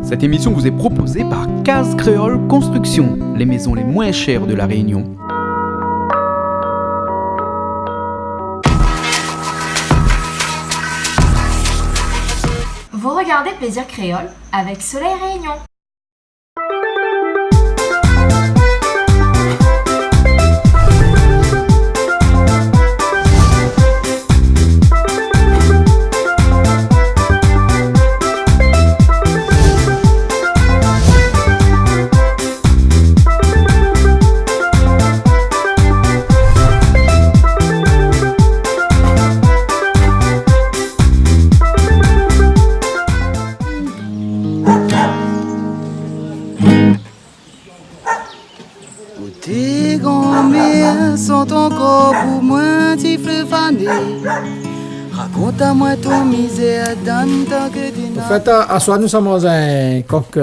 Cette émission vous est proposée par Case Créole Construction, les maisons les moins chères de La Réunion. Vous regardez Plaisir Créole avec Soleil Réunion. Sont encore pour moi, tu fais faner. Raconte-moi ton misère dans tant que tu En fait, à soi, nous sommes dans un coq.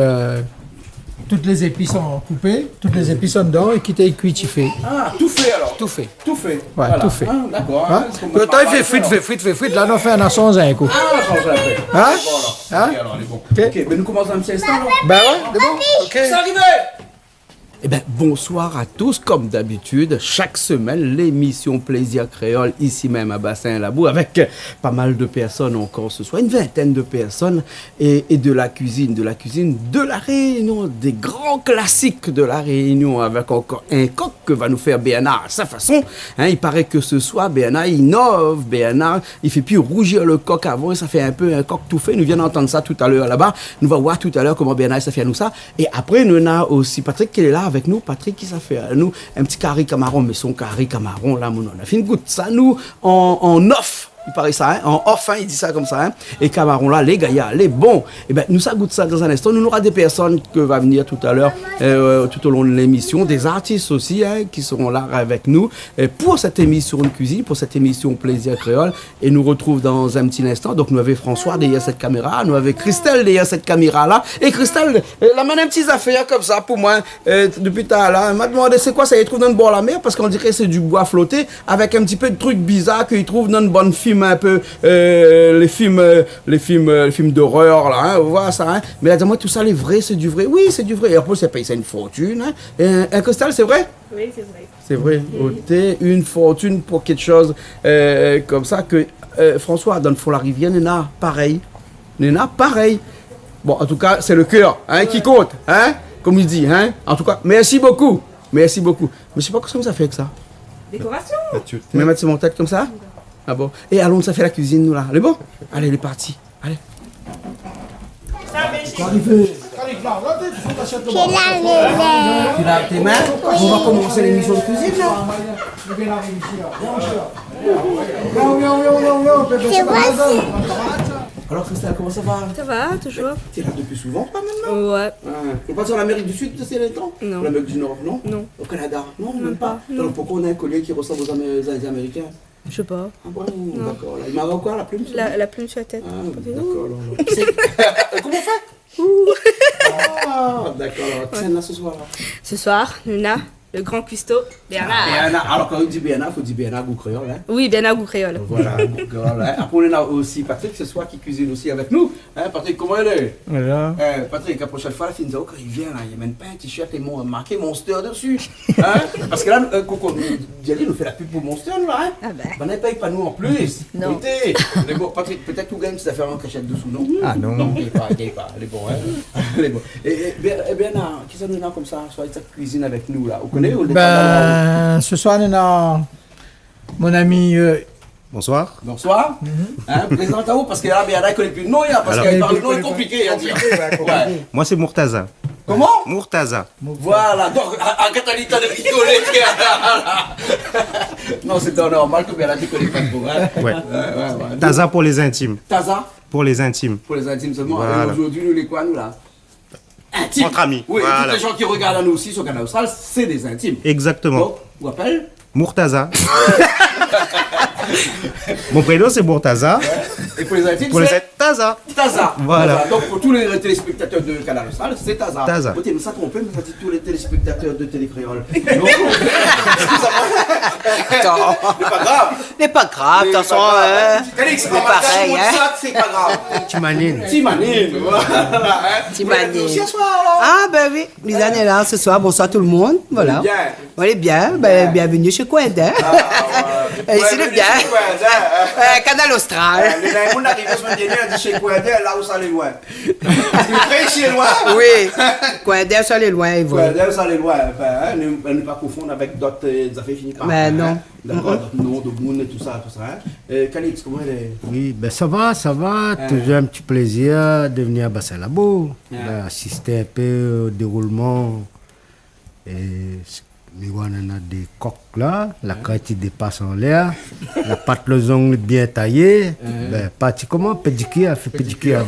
Toutes les épices sont coupées, toutes les épices sont dedans et qui est cuit, tu fais. Ah, tout fait alors. Tout fait. Tout fait. Ouais, voilà. tout fait. Ah, d'accord. Hein? Le temps, il fait frites. Là, on fait un asson un coup. Ah, on change un peu. Hein? Bon, alors. Hein? Ok, alors, elle est bon. Ok. Ok, mais nous commençons un petit instant alors. Ben ouais, c'est bon. Ok. C'est arrivé! Eh bien, bonsoir à tous. Comme d'habitude, chaque semaine, l'émission Plaisir Créole, ici même à Bassin-Labou, avec pas mal de personnes encore ce soir, une vingtaine de personnes, et de la cuisine de la Réunion, des grands classiques de la Réunion, avec encore un coq que va nous faire Béana à sa façon. Hein, il paraît que ce soir, Béana innove, Béana, il fait plus rougir le coq avant, et ça fait un peu un coq tout fait. Nous venons d'entendre ça tout à l'heure là-bas. Nous allons voir tout à l'heure comment Béana, ça fait à nous ça. Et après, nous avons aussi Patrick qui est là avec nous. Patrick qui ça fait à nous un petit carré camaron, mais son carré camaron là, on a fait une goutte ça nous en off. Il paraît ça, hein? En off, hein, il dit ça comme ça, hein? Et Camaron là, les gars, les bons. Et ben, nous ça goûte ça dans un instant. Nous aura des personnes qui vont venir tout à l'heure, tout au long de l'émission, des artistes aussi, hein, qui seront là avec nous pour cette émission de cuisine, pour cette émission Plaisir Créole. Et nous retrouve dans un petit instant. Donc, nous avons François derrière cette caméra, nous avons Christelle derrière cette caméra là. Et Christelle, la main un petit affaire comme ça pour moi, depuis tard là. Elle m'a demandé c'est quoi ça, il trouve dans le bord de la mer parce qu'on dirait que c'est du bois flotté avec un petit peu de trucs bizarres qu'il trouve dans une bonne film. Un peu les films d'horreur là, hein, on voit ça, hein. Mais là, dis-moi, tout ça, les vrais, c'est du vrai. Oui, c'est du vrai. Et après, c'est payé, c'est une fortune. Hein. Un cristal, c'est vrai? Oui, c'est vrai. C'est vrai. Ôter une fortune pour quelque chose comme ça que François, dans le fond, la rivière, Néna, pareil. Néna, pareil. Bon, en tout cas, c'est le cœur hein, qui compte, hein, comme il dit. Hein. En tout cas, merci beaucoup. Merci beaucoup. Mais je sais pas comment ça fait que ça. Décoration. Tu mets mettre sur mon tête comme ça? Ah bon. Et allons, ça fait la cuisine, nous, là. Elle est bon? Allez, elle est partie. Allez. C'est arrivé. Tu laves tes mains? On va commencer l'émission de cuisine, là. C'est voici. Alors, Christelle, comment ça va? Ça va, toujours? T'es là depuis souvent, pas maintenant? Ouais. T'es pas en Amérique du Sud, c'est les temps? Non. L'Amérique du Nord, non? Non. Au Canada? Non, Même même pas. pas, Alors, pourquoi on a un collier qui ressemble aux Américains? Je sais pas. Ah bon, d'accord. Il m'avait quoi, la plume? La plume sur la tête. Ah, d'accord. Comment on fait? Ah, d'accord. Alors, qui est là ce soir, là? Ce soir, Nuna, le grand cuistot, Bernard. Bernard. Alors, quand on dit Bernard, il faut dire Bernard goût créole, hein? Oui, Bernard goût créole. Voilà, goût créole, hein? Après, on a aussi Patrick ce soir qui cuisine aussi avec nous. Hein, Patrick, comment il est? Voilà. Patrick, la prochaine fois, la fin de quand il vient, là, il mène pas un t-shirt et marqué Monster dessus. Hein? Parce que là, Coco, Diali nous fait la pub pour Monster, nous, là. Hein? Ah ben. Ben, ne paye pas nous en plus. Non. Écoutez, mais bon, Patrick, peut-être que tu gagnes si tu as fait un cachette dessous, non? Ah non. Non, il pas, elle est bon, hein? Elle est bon. Et Bernard, qui ça nous a comme ça, soit cette cuisine avec nous, là? Vous connaissez ou le Ce soir, nous avons mon ami. Bonsoir. Bonsoir. Hein, présente-vous parce que là, Bernard ne connaît plus le nom, parce qu'il parle de nom compliqué à dire. Ouais. Moi, c'est Murtaza. Comment? Murtaza. Voilà, donc, en catalita de rigoler. Non, c'est normal que Bernard ne connaît pas trop. Hein? Ouais. Ouais. Taza pour les intimes. Taza? Pour les intimes. Pour les intimes seulement. Voilà. Et aujourd'hui, nous, les quoi, nous, là? Intimes. Entre amis. Oui, Voilà. tous les gens qui regardent à nous aussi sur Canal Austral, c'est des intimes. Exactement. Donc, vous appelle? Murtaza. Mon prénom, c'est Murtaza. Et pour les intimes, Pour les c'est intimes, Taza. Taza. Voilà. Taza. Donc pour tous les téléspectateurs de Canal Austral, c'est Taza. Taza. Écoutez, mais ça trompé, mais ça dit tous les téléspectateurs de Télécréole. Donc, c'est pas grave. C'est pas grave, de toute façon, Félix, c'est pareil, hein. c'est pas grave. Timanine. Timanine, voilà. Timanine. Aussi à soir, alors. Ah, ben oui, Lisanne est là ce soir. Bonsoir tout le monde. Voilà. Bien. On est bien. Ben, bienvenue chez Coindin. Ici, le bien. Canal Austral. Le monde arrive la semaine dernière, dit chez Coindin, là où ça allait loin. C'est chez loin. Oui. Coindin, ça allait loin, il voit. Coindin, ça allait loin. Enfin, ne pas confondre avec d'autres affaires finies par. Ben non. D'accord, d'autres noms de monde et tout ça. Calix, comment elle est? Oui, ben ça va. Toujours un petit plaisir de venir à Bassin-Labo, assister un peu au déroulement. Et on a des coques là, la crête il dépasse en l'air, la pâte les ongles bien taillée, ben parti comment? Pédicure, fait pédicure.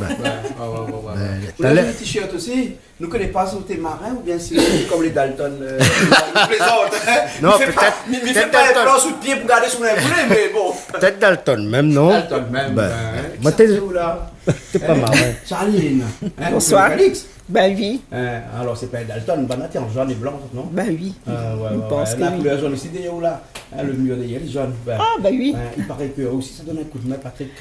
Vous avez un t-shirt aussi? Nous ne connaissons pas si t'es marin ou bien si c'est comme les Dalton. Nous plaisante. Non, Il ne fait pas les plans sous le pied pour garder son poulet, mais bon. Peut-être Dalton même, non? Dalton même. Moi, t'es pas marin. Charline. Bonsoir. Calix. Ben oui, Alors, c'est pas un Dalton, banati en jaune et blanc, non? ben oui. Ouais, pense que la oui. couleur jaune aussi, d'ailleurs, là. Le mur d'ailleurs, il est jaune. Ah ben oui. Il paraît que aussi ça donne un coup de main, Patrick,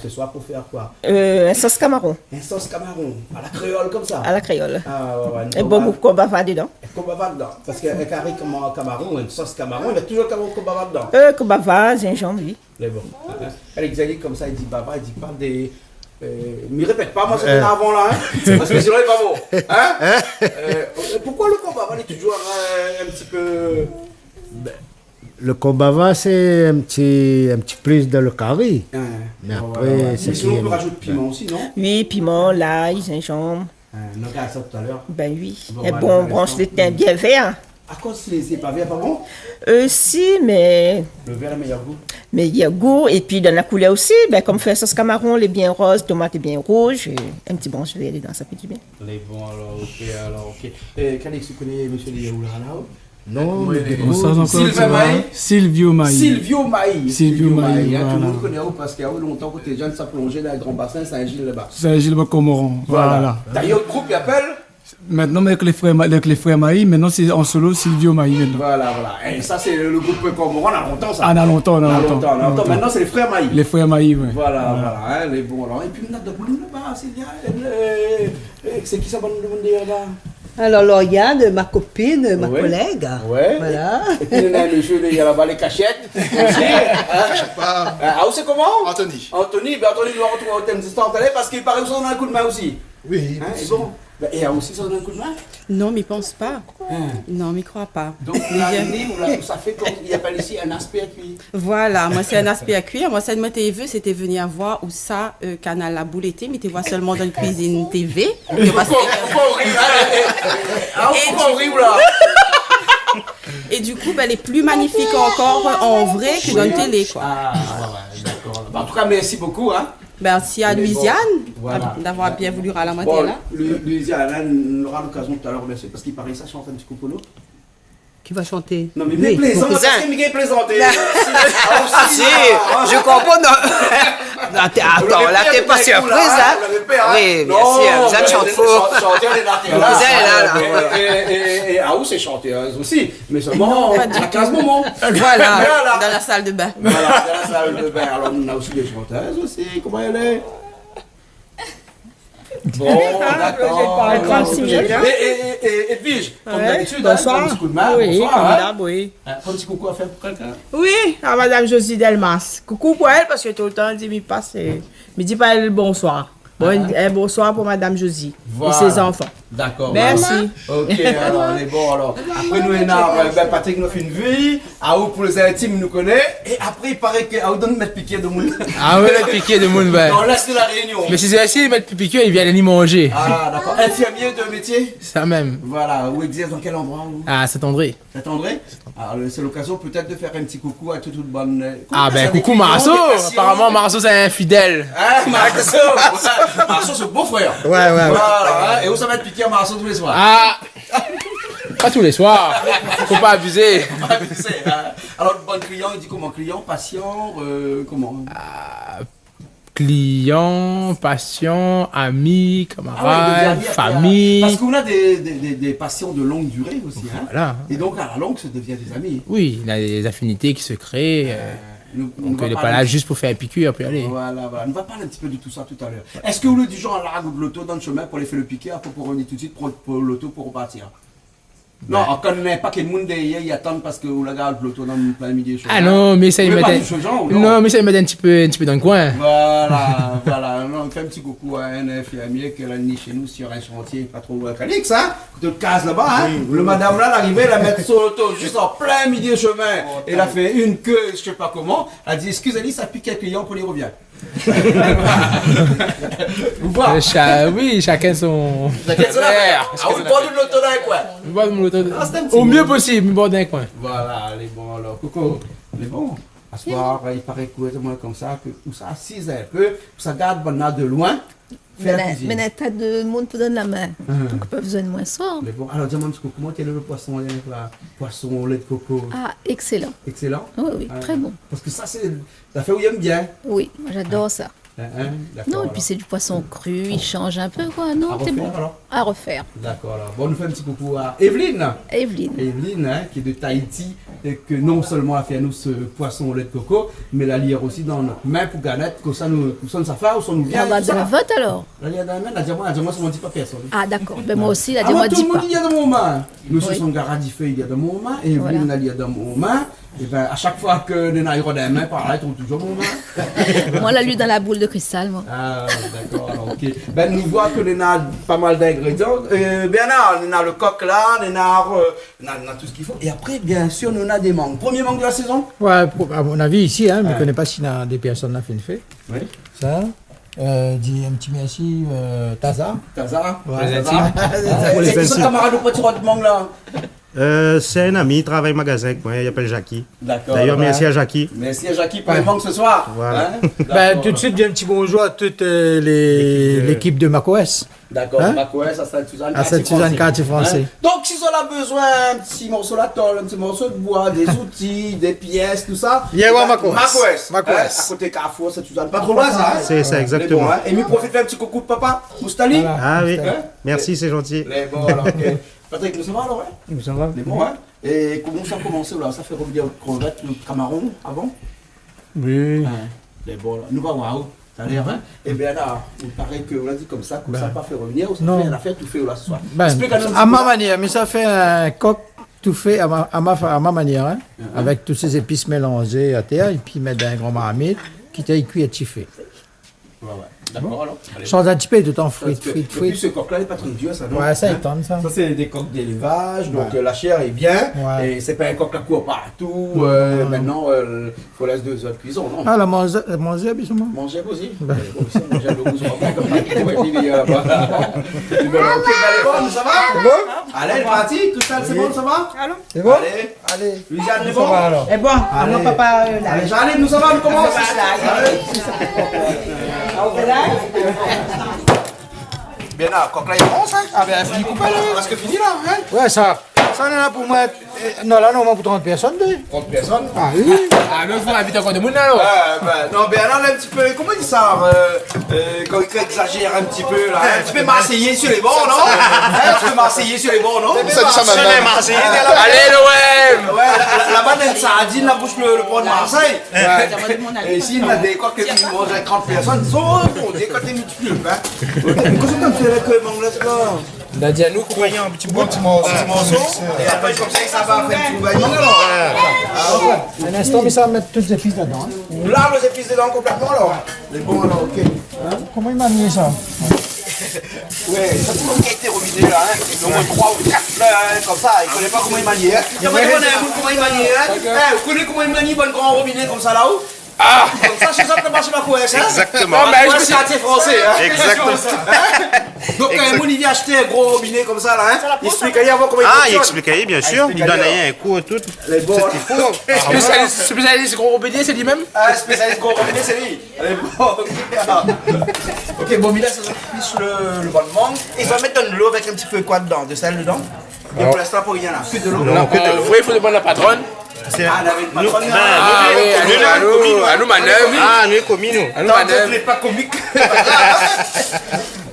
ce soir pour faire quoi? Un sauce camaron Un sauce camaron, à la créole comme ça. à la créole. Ah, ouais. Et bon goût qu'on va faire dedans. Combava dedans. Parce qu'un carré comme camaron, une sauce camaron, il y a toujours combava dedans. Qu'on va faire, gingembre, oui. Mais bon. Alex Ali, comme ça, il dit baba, il dit parle des. Mais répète pas, moi c'était avant là, hein, parce que sinon il est pas bon. Hein? Pourquoi le combava est toujours un petit peu. Le combava c'est un petit plus dans le carré. Mais après, c'est Mais sinon on peut rajouter piment aussi, non? Oui, piment, l'ail, gingembre. On regarde ça tout à l'heure. Ben oui. Bon, Et voilà, bon, on branche les teintes bien verts. À cause c'est pas vert, pas bon? Si, mais Le vert a le meilleur goût. il y a goût. Et puis dans la couleur aussi, ben, comme fait sauce camaron, les bien rose, tomate est bien rouge. Et un petit branche vert dedans, ça fait du bien. Les bons, alors, ok. Calix, tu connais M. Liaoula là-haut? Non, mais Sylvain Maï. Silvio Maï. Silvio Maï. Silvio Maï, Tout le voilà. monde connaît où parce qu'il y a longtemps que tes jeunes s'est plongé dans le grand bassin Saint-Gilles là-bas. Saint-Gilles Comoran. Voilà. D'ailleurs, le groupe il appelle. Maintenant, avec les frères Maï, maintenant c'est en solo Silvio Maï. Maintenant. Voilà. Et ça, c'est le groupe Comoran, on a longtemps ça. Ah, on a longtemps. Maintenant, c'est les frères Maï. Les frères Maï, oui. Voilà, les bons. Alors, et puis, on a de boulot là-bas, c'est qui ça va nous demander là-bas? Alors, Lauriane, ma copine, ma Ouais. collègue. Ouais. Voilà. Et puis, il y a le monsieur, il y a là-bas les cachettes. Ah, où c'est comment? Anthony. Anthony doit retrouver au thème instant parce qu'il paraît que ça donne un coup de main aussi. Oui. Hein, et bon. Et aussi ça donne un coup de main? Non, mais pense pas. Non, mais crois pas. Donc, ça fait comme il appelle ici un aspect à cuire. Voilà, moi c'est un aspect à cuire. Moi, ça de moi TV, c'était venir voir où ça, Canal La Boule était, mais tu vois seulement dans une cuisine TV. Pourquoi on rit? Pourquoi on rit là? Et du coup, elle est plus magnifique encore en vrai que dans une télé, quoi. Ah, ouais, d'accord. En tout cas, merci beaucoup. Hein. Merci à Louisiane Voilà. d'avoir bien voulu à la matin Bon, là. Louisiane, on aura l'occasion tout à l'heure, merci, parce qu'il paraît ça chante un petit coup pour nous. Qui va chanter? Non, mais Oui, bien plaisant, mon cousin. parce qu'il est plaisanté. Ah si, je comprends. Non, attends, là t'es pas surprise, hein? Oui, bien sûr, vous êtes chante fort. Chanteur des Vous êtes là. Et Aou, c'est chanteuse aussi, mais seulement à 15 moments. Voilà, dans la salle de bain. Voilà, dans la salle de bain. Alors, on a aussi des chanteuses aussi. Comment elle est? Bon, d'accord. Et Edwige, comme d'habitude, Bonsoir. un petit coup de main. Oui, Bonsoir, comme hein. d'hab, oui. Un petit coucou à faire pour quelqu'un. Oui, à Madame Josie Delmas. Coucou pour elle, parce que tout le temps, elle dit, mais passe, me dit pas elle bonsoir. Bon, un bonsoir pour Madame Josie Voilà. et ses enfants. D'accord. Merci. Ok, alors on est bon. Alors, après nous, Patrick nous fait une vie. Aou pour les intimes, il nous connaît. Et après, il paraît que Aou donne mettre piqué de moule. Ah ouais, le piqué de monde, ben. On laisse la réunion. Mais si c'est ainsi, ils mettent piqué, ils viennent y manger. Ah, d'accord. Infirmier de métier. Ça même. Voilà. Où exerce dans quel endroit où? Ah, Saint-André. Saint-André. Alors, c'est l'occasion peut-être de faire un petit coucou à toute bonne. Ah ben, coucou Marceau. Apparemment, Marceau, c'est infidèle. Ah, Marceau. Marceau, c'est beau frère. Ouais. Voilà. Et où ça va être piqué à Marceau tous les soirs? Ah, pas tous les soirs. Faut pas abuser. Alors, le bon client, il dit comment? Client, patient, comment? clients, patients, amis, Ah ouais, camarades, devient- famille. Parce qu'on a des patients de longue durée aussi. Hein. Voilà. Et donc, à la longue, ça devient des amis. Oui, il y a des affinités qui se créent. Donc, il n'est pas là juste pour faire un piqûre puis aller. Voilà. On va parler un petit peu de tout ça tout à l'heure. Est-ce que vous le du genre à la règle de l'auto dans le chemin pour aller faire le piquer, après pour revenir tout de suite pour l'auto pour repartir? Non, on connaît pas que le monde derrière, il attend parce que vous la gare de l'auto dans le plein milieu. Ah non, mais ça il met non, mais ça il met un petit peu dans le coin. Voilà. Non, on fait un petit coucou à un infirmier qui est ni chez nous sur un chantier, pas trop loin Calix, hein. Tu te casses là-bas, hein. Le madame là, l'arrivée, elle a mettre sur l'auto juste en plein milieu de chemin. Elle a fait une queue, je sais pas comment. Elle a dit, excusez-moi, ça pique un client pour les revient. Vous voyez? Oui, chacun son. Chacun son affaire. Ah, vous bordez de l'auto dans un coin. Au mieux possible, bord d'un coin. Voilà, les bons alors. Coco, les bons. À ce soir, il paraît que moi comme ça, que tout ça assise un peu, ça garde bonne de loin. Mais t'as de monde pour donner la main. Donc pas besoin de moins soir. Mais bon, alors dis-moi un petit peu, comment est le poisson, poisson au lait de coco? Ah, excellent. Excellent? Oui, très bon. Parce que ça fait où il aime bien. Oui, moi j'adore ça. Non, et puis c'est du poisson cru, il change un peu quoi. Non, c'est bon. Alors à refaire. D'accord, alors. Bon, on nous fait un petit coucou à Evelyne. Evelyne, hein, qui est de Tahiti, et que non seulement a fait à nous ce poisson au lait de coco, mais la lire aussi dans notre main pour Ganette, que ça nous s'affaire ou ça nous vient. On va de la vote alors. La lire dans la main, la diamant, ça ne dit pas personne. Ah d'accord, ben moi aussi, la diamant dit pas. Tout le monde il y a dans mon main. Nous sommes Garadifé, il y a dans mon main, et Evelyne, il y a dans mon main. Et bien, à chaque fois que les naïros dans la main, par là, ils trouvent toujours mon main. Moi, la lu dans la boule de cristal, moi. Ah, d'accord, alors, ok. Ben, nous voyons que nous avons pas mal d'ingrédients. Bien, on a le coq là, on a tout ce qu'il faut. Et après, bien sûr, nous avons des mangues. Premier mangue de la saison? Ouais, à mon avis, ici, hein, je ne connais pas s'il y a des personnes là qui fait. Oui. Ça. Dis un petit merci, Taza. Taza? Ouais, c'est qui son camarade au petit roi de mangue là? C'est un ami, il travaille au magasin avec moi, il s'appelle Jackie. D'accord. D'ailleurs, merci à Jackie. Merci à Jackie pour les mangues ce soir. Voilà. Ben, tout de suite, un petit bonjour à toute l'équipe de macOS. D'accord, hein? macOS à Sainte-Suzanne. À Sainte-Suzanne, quartier français. Hein? Donc, si on a besoin d'un petit morceau de tôle, un petit morceau de bois, des outils, des pièces, tout ça. Il y a macOS. macOS. À côté Carrefour, Sainte-Suzanne. Pas trop loin, ça. Hein? C'est ça, exactement. Bon, hein? Et nous profite de faire un petit coucou de papa, Moustali. Voilà. Ah oui, hein? merci, c'est gentil. Les bons, alors, ok. Patrick, nous ça va alors, hein? Nous ça va. Les bons, hein? Et comment ça a commencé là? Ça fait revenir le crevette, le camaron avant? Oui. Hein? Les bons, là. Nous va voir où? Ça a l'air, hein? Et bien là, il paraît qu'on a dit comme ça n'a pas fait revenir, ou ça fait la fête tout fait là ce soir. À ma manière, mais ça fait un coq tout fait à ma manière, hein? Avec toutes ces épices mélangées à terre, et puis mettre un grand marmite qui t'a cuit et chiffé. Ouais. D'accord alors. Change un petit peu tout en frites. Et puis ce coq là n'est pas très dur ça, non? Ouais, ça étonne ça. Ça c'est des coqs d'élevage, donc la chair est bien, et c'est pas un coq à court partout. Maintenant, il faut laisser 2 heures de cuisson, non? Ah, la manger, bisous-moi. Manger aussi. Aussi, manger le goût sur la comme ça. Ok, allez, bon, ça va? C'est bon? Allez, c'est parti, tout ça, c'est bon, ça va? C'est bon? Allez, Louisiane, c'est bon? C'est bon, à mon papa là. Allez, j'allais, nous ça va, on commence? Bien là, coq là, il est bon ça? Ah ben, fini coupé là, presque fini là, hein? Ouais, ça en a pour moi. Non, là, non, pour 30 personnes. 30 personnes? Ah oui. Ah, mais il faut inviter encore des monde là. Non, ben là, un petit peu, comment il dit ça? Quand il exagère un petit peu là, un petit peu marseillais sur les bords, non? Un petit peu marseillais sur les bords, non? Ça dit ça maintenant. Allez, l'OM! Ouais, là-bas, dans ça a dit la bouche le port de Marseille. Et ici, il y a des coqs qui mangent avec 30 personnes, ils sont bons, des coqs multipliés. Qu'est-ce que tu fais avec le mangue là? Nadia, nous, Voyons un petit morceau. Et après, comme ça va faire un petit bouillon. Un instant, mais ça va mettre toutes les épices dedans. Là, les épices dedans complètement alors. Les bons alors, ok. Comment il m'a mis ça? Ouais, ça tout le monde qui a été robiné là, hein. Au moins 3 ou 4 là, hein, comme ça, il connaît pas comment il manie, hein. Il connaît comment il manie, hein. Vous connaissez comment il manie bon grand robinet comme ça là-haut? Ah! Comme ça, chez ça, tu marches pas quoi, hein? Exactement. Moi, c'est quartier français, hein. Exactement. Donc, quand il vient acheter un gros robinet comme ça là, hein, il explique avant comment il Ah, il fonctionne. expliquait, bien sûr. Il donnait un coup et tout. Les bons. Spécialiste gros robinet, c'est lui-même? Ah, spécialiste gros robinet, c'est lui. Les bons. Ok, bon, mais là, ça fiche le bon mangue. Et il va mettre de l'eau avec un petit peu quoi dedans? De sel dedans? Et pour l'instant, pour rien là. Que de l'eau. Il faut demander à la patronne. C'est Ah, la ville patronne. à nous manœuvre. Ah, nous commis nous. À nous manœuvre. n'est pas comique.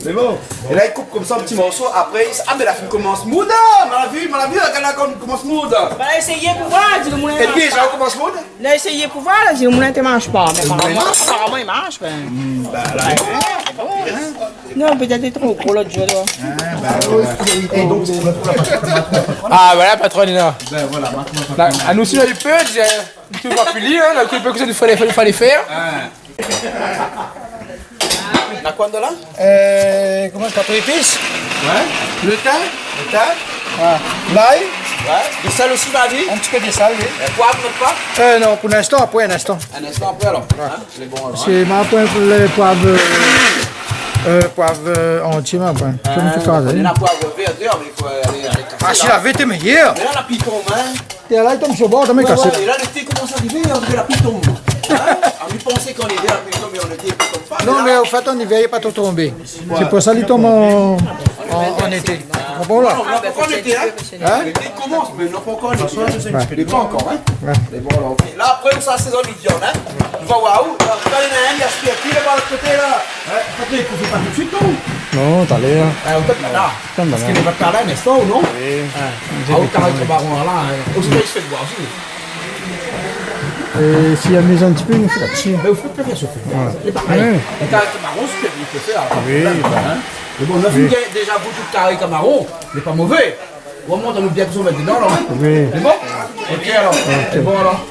Mais bon. Et là, il coupe comme ça un petit morceau. Après, il... Ah, mais la fille commence mood. M'a vu, la commence mood. Bah, essayez pour voir, dis le moulin. Et puis, déjà, on commence mood. Là, essayez pour voir, dis le moulin, tu manges pas. Mais apparemment, il mange. Non, peut-être c'est trop gros l'autre jour. Et donc, c'est Ah, voilà, patron, est là. ben voilà, Là, à nous aussi, là, il peut, tu vas plus lire, là, il peut que ça, il fallait faire. La quoi de là? Comment ça, 4 épices? Ouais. Le thym? Le thym? L'ail? Ouais. Le sel aussi, David? Un petit peu de sel, oui. Le poivre, notre pas? Non, pour l'instant, après un instant. Un instant après, alors. Hein? C'est bon, alors. C'est ma point pour le poivre entier, ma point. Comme tu On casses. est là poivre vert, mais il faut aller casser. Ah, si la vête est meilleure. Mais là, la piton, hein? Et là, il tombe sur le bord, t'as mis cassé. Et là, l'été commence à arriver, on dirait la piton. Hein? On lui pensait qu'on était la piton, mais on était piton pas. Non, mais au fait, en hiver, il n'est pas tout tombé. C'est pour ça qu'il tombe en été. Tu comprends là? On n'a pas encore l'été, hein? L'été commence, mais on n'a pas encore l'été. Il n'est pas encore, hein? Mais bon, alors, ok. Là, après, ça, saison l'idiot, hein? Tu vas voir où? Là, il y a un, il y a ce qui est pile par l'autre côté, là. Après, il ne faut pas tout de suite, non? Non, t'as l'air. On peut pas là. Parce qu'il va te parler, n'est-ce pas, ou non? Oui. Ah, où t'arrêtes le baron là? Aussi, il se fait voir aussi. Et s'il y a mis un petit peu, il nous fait là-dessus. Mais vous pouvez faire ça. C'est pareil. Le carré Camaron, c'est ce qu'il peut faire. Oui. Mais bon, on a vu déjà beaucoup de carré Camaron, il n'est pas mauvais. Au moins, on nous bien que ça maintenant, là. Oui. C'est bon? Ok, alors. C'est bon, alors.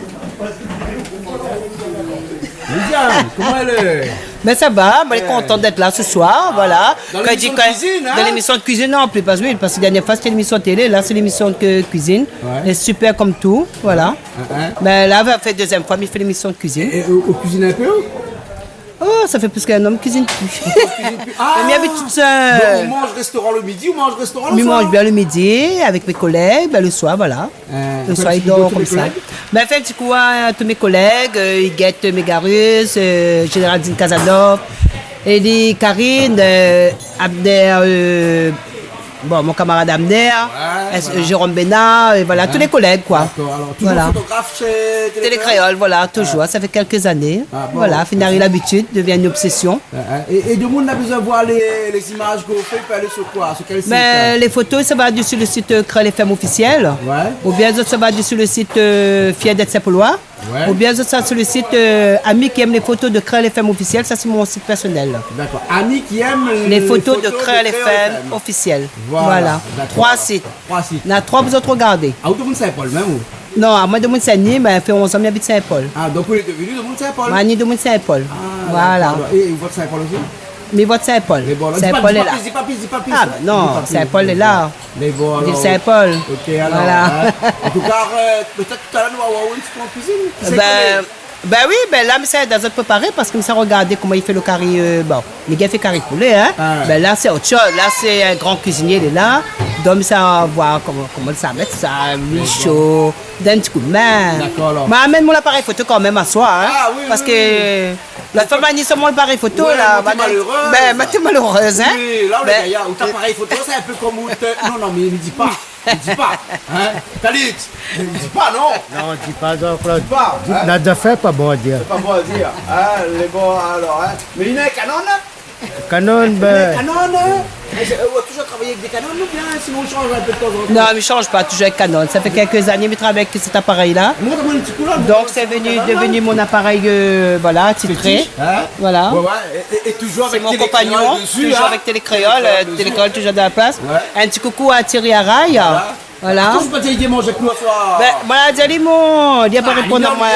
Lisiane, comment elle est? Mais ça va, elle est contente d'être là ce soir, voilà. Dans l'émission de cuisine, hein? Dans l'émission de cuisine, non plus, parce que la dernière fois c'était l'émission de télé, là c'est l'émission de cuisine. Elle est super comme tout, voilà. Mais là, elle va faire deuxième fois, mais il fait l'émission de cuisine. Et au cuisine un peu? Oh, ça fait plus qu'un homme cuisine plus. Ah! Mais habite toute seule. On mange restaurant le midi ou mange restaurant le Je soir? mange bien le midi avec mes collègues, ben, le soir, voilà. Le soir, il dort comme ça. Ben, fait un petit coup à tous mes collègues, ils guettent Mégarus, Géraldine Casanov, Elie Karine, Abner, mon camarade Abner, Jérôme Bénard, et voilà, tous les collègues, quoi. D'accord, alors toujours Voilà. photographe chez Télé Créole, voilà, toujours, ça fait quelques années. Voilà, finir l'habitude, devient une obsession. Et de monde a besoin de voir les images que vous faites, il peut aller sur quoi? Sur quel site? Mais les photos, ça va sur le site Créole FM officiel. Ou bien ça va sur le site Fier d'être Saint-Paulois. Ou bien ça sur le site Ami qui aime les photos de Créole FM officiel. Ça, c'est mon site personnel. D'accord. Ami qui aime les photos de Créole FM officiel. Voilà. 3 sites. Il y en a 3 vous autres regardez. Ah, vous êtes de Saint-Paul même ou? Non, à moi de Saint-Denis, mais fait 11 ans, j'habite Saint-Paul. Ah, donc vous êtes devenu de Saint-Paul? Moi, je de Saint-Paul. Voilà. Et votre Saint-Paul aussi? Mais votre Saint-Paul. Saint-Paul est là. Ah, non, Saint-Paul est là. Mais bon, alors. Saint-Paul. Ok, alors. Voilà. En tout cas, peut-être tout à l'heure, nous allons avoir une petite cuisine. Ben oui, ben là, c'est dans notre préparé parce que ça regardez comment il fait le curry. Bon, il a fait curry poulet, hein. Ben là, c'est autre chose. Là, c'est un grand cuisinier, il est là. Donc, ça, voir comment ça met ça, lui chaud, d'un petit coup de main. D'accord, alors. Mais amène-moi l'appareil photo quand même à soi, hein. Ah oui, parce oui, que la femme a dit seulement l'appareil photo, ouais, là. t'es malheureuse. Ben, t'es malheureuse, hein. Oui, là, on est d'ailleurs. Ou t'appareil photo, c'est un peu comme. Non, mais il ne dit pas. Il ne dit pas. Hein? Khalid, il ne dit pas, non? Non, dis pas donc, Claude. Dis pas. La affaire, pas bon à dire. C'est pas bon à dire. Ah, les bons, alors. Hein? Mais il y a un canon, là? Canon, ben. Canon, hein? On a toujours travaillé avec des canons, ou bien sinon on change un peu de temps en temps? Non, mais je ne change pas, toujours avec Canon. Ça fait quelques années que je travaille avec cet appareil-là. Donc, c'est devenu mon appareil, voilà, titré. Hein? Voilà. Ouais, ouais. Et toujours avec mon compagnon, dessus, toujours hein? avec Télécréole, Télécréole toujours dans la place. Ouais. Un petit coucou à Thierry Araille. Voilà. Comment tu peux dire manger avec nous ce soir? Ben, moi, il n'y a pas répondre à moi.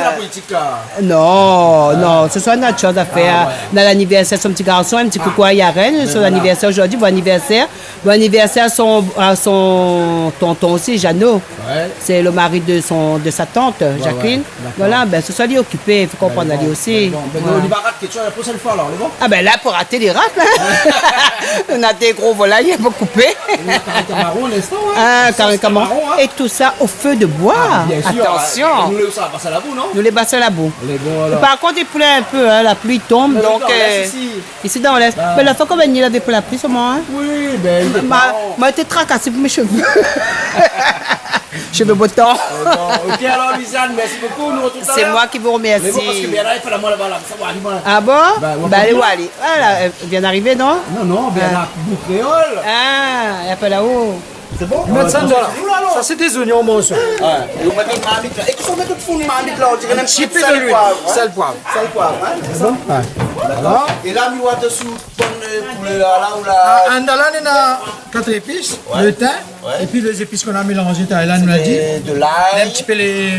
La politique, là. Non, ce soir, on a autre chose à faire. Dans l'anniversaire, son petit garçon, un petit coucou à Yaren, son anniversaire aujourd'hui, bon anniversaire. Bon anniversaire à son tonton aussi, Jeannot. Ouais. C'est le mari de sa tante, Jacqueline. Voilà, ben ce soir, il est occupé, il faut comprendre lui aussi. On y va rater quelque chose la prochaine fois, alors, les bons? Ah ben là, pour rater les rats, là. On a des gros volailles, il faut couper. On a carré Camaron, n'est-ce pas? Ah, carré Camaron. Et tout ça au feu de bois. Bien sûr. Attention. Nous, ça va passer à la boue, non? Nous les bassons à la boue. Les bons, alors. Par contre, il pleut un peu, hein, la pluie tombe. Mais Donc, dans l'Est, ici dans l'Est. Mais la fois qu'on il avait pour la pluie, seulement. Hein? Oui, ben. M'a été tracassé pour mes cheveux. cheveux boutons. Ok, alors, Lisanne, merci beaucoup. Nous retrouvons tout à C'est l'heure. moi qui vous remercie. Mais bon, parce que bien là, il fait la moelle là-bas. Ça va, dis-moi. Ah bon? on va Ben, allez, continuer. allez. Voilà, elle vient d'arriver, non? Non, bien là, bout créole. Ah, il y a pas là-haut. C'est bon? Mettre ça dedans. Ça, c'est des oignons, mon soeur. Ouais, et on met notre marmite là. Et qu'il faut mettre notre fond de marmite là, on dirait un petit peu de l'huile. Sel, poivre. Sel, poivre, hein? C'est bon? Ouais. D'accord. Et là, nous avons dessous, pour le là où la. En Dalan, on a 4 épices, le thym, et puis les épices qu'on a mélangées, Thaïlande nous l'a dit. De l'ail. Un petit peu les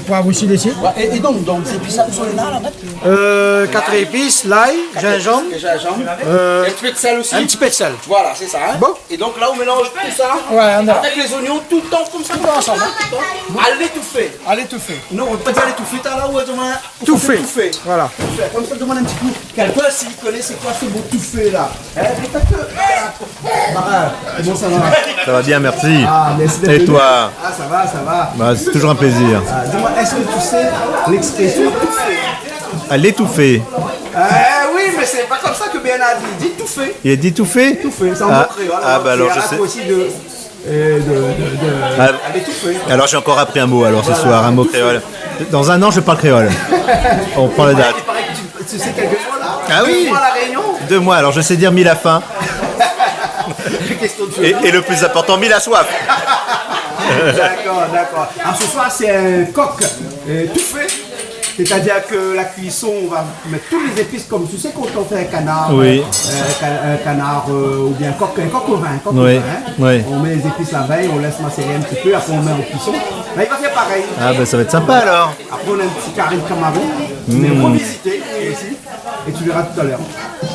poivres aussi dessus. Ouais, et donc, ces épices là, où sont les là, là? 4 épices, l'ail, gingembre. Un petit peu de sel aussi. Un petit peu de sel. Voilà, c'est ça. Hein? Bon. Et donc là, on mélange tout ça. Ouais, on a. Avec les oignons, tout le temps, comme ça, tout ensemble. Hein, tout le temps. À l'étouffer. À l'étouffer. Non, on peut pas dire l'étouffer, t'as là où on Tout fait. Voilà. Comme ça, demande un petit coup. Quelqu'un, s'il connaît, c'est quoi ce beau tout fait là? Peut-être que. Bon, ça va. Ça va bien, merci. Ah, merci d'être Et venu. toi? Ah, ça va, ça va. Bah, c'est toujours un plaisir. Ah, dis-moi, est-ce que tu sais l'expression tout fait? À l'étouffer. Oui, mais c'est pas comme ça que Bernard dit. Dit tout fait. Il a dit tout fait? Tout fait, c'est en Ah, mot créole. ah, bah alors je sais. Aussi de Ah, l'étouffer. alors j'ai encore appris un mot alors ce soir, un mot créole. Dans un an, je parle créole. On prend la date. Il paraît que tu sais quelques mots là. Ah oui. 2 mois à la Réunion. 2 mois, alors je sais dire mille à faim. Question de feu. Et le plus important, mille à soif. D'accord, d'accord. Alors ce soir, c'est un coq tout fait. C'est-à-dire que la cuisson, on va mettre tous les épices comme tu sais quand on fait un canard, Oui. un canard ou bien un coq au vin. Oui, oui. On met les épices la veille, on laisse macérer un petit peu, après on met en cuisson. Là, il va faire pareil. Ah bah ça va être sympa alors. Après on a un petit carré de camarou, mais revisité ici, et tu verras tout à l'heure.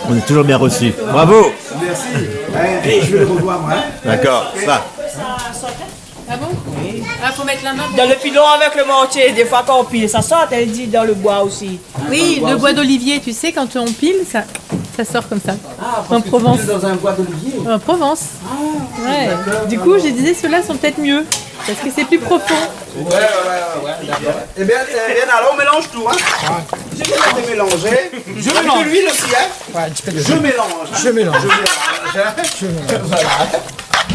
On est toujours bien reçus. Bravo. Merci. Je vais le revoir moi. Hein. D'accord, ça. Ah bon? Ah, faut mettre la main. Dans le pilon avec le mortier, des fois quand on pile, ça sort, elle dit dans le bois aussi. Oui, le bois d'olivier, tu sais, quand on pile, ça sort comme ça. En Provence. Dans un bois d'olivier. En Provence. Ouais. Du coup, je disais, ceux-là sont peut-être mieux. Parce que c'est plus profond. Ouais, d'accord. Eh bien, alors on mélange tout, hein. Je vais mélanger. Je mélange de l'huile aussi, hein. Ouais, un petit peu de Je mélange. Je mélange. Voilà.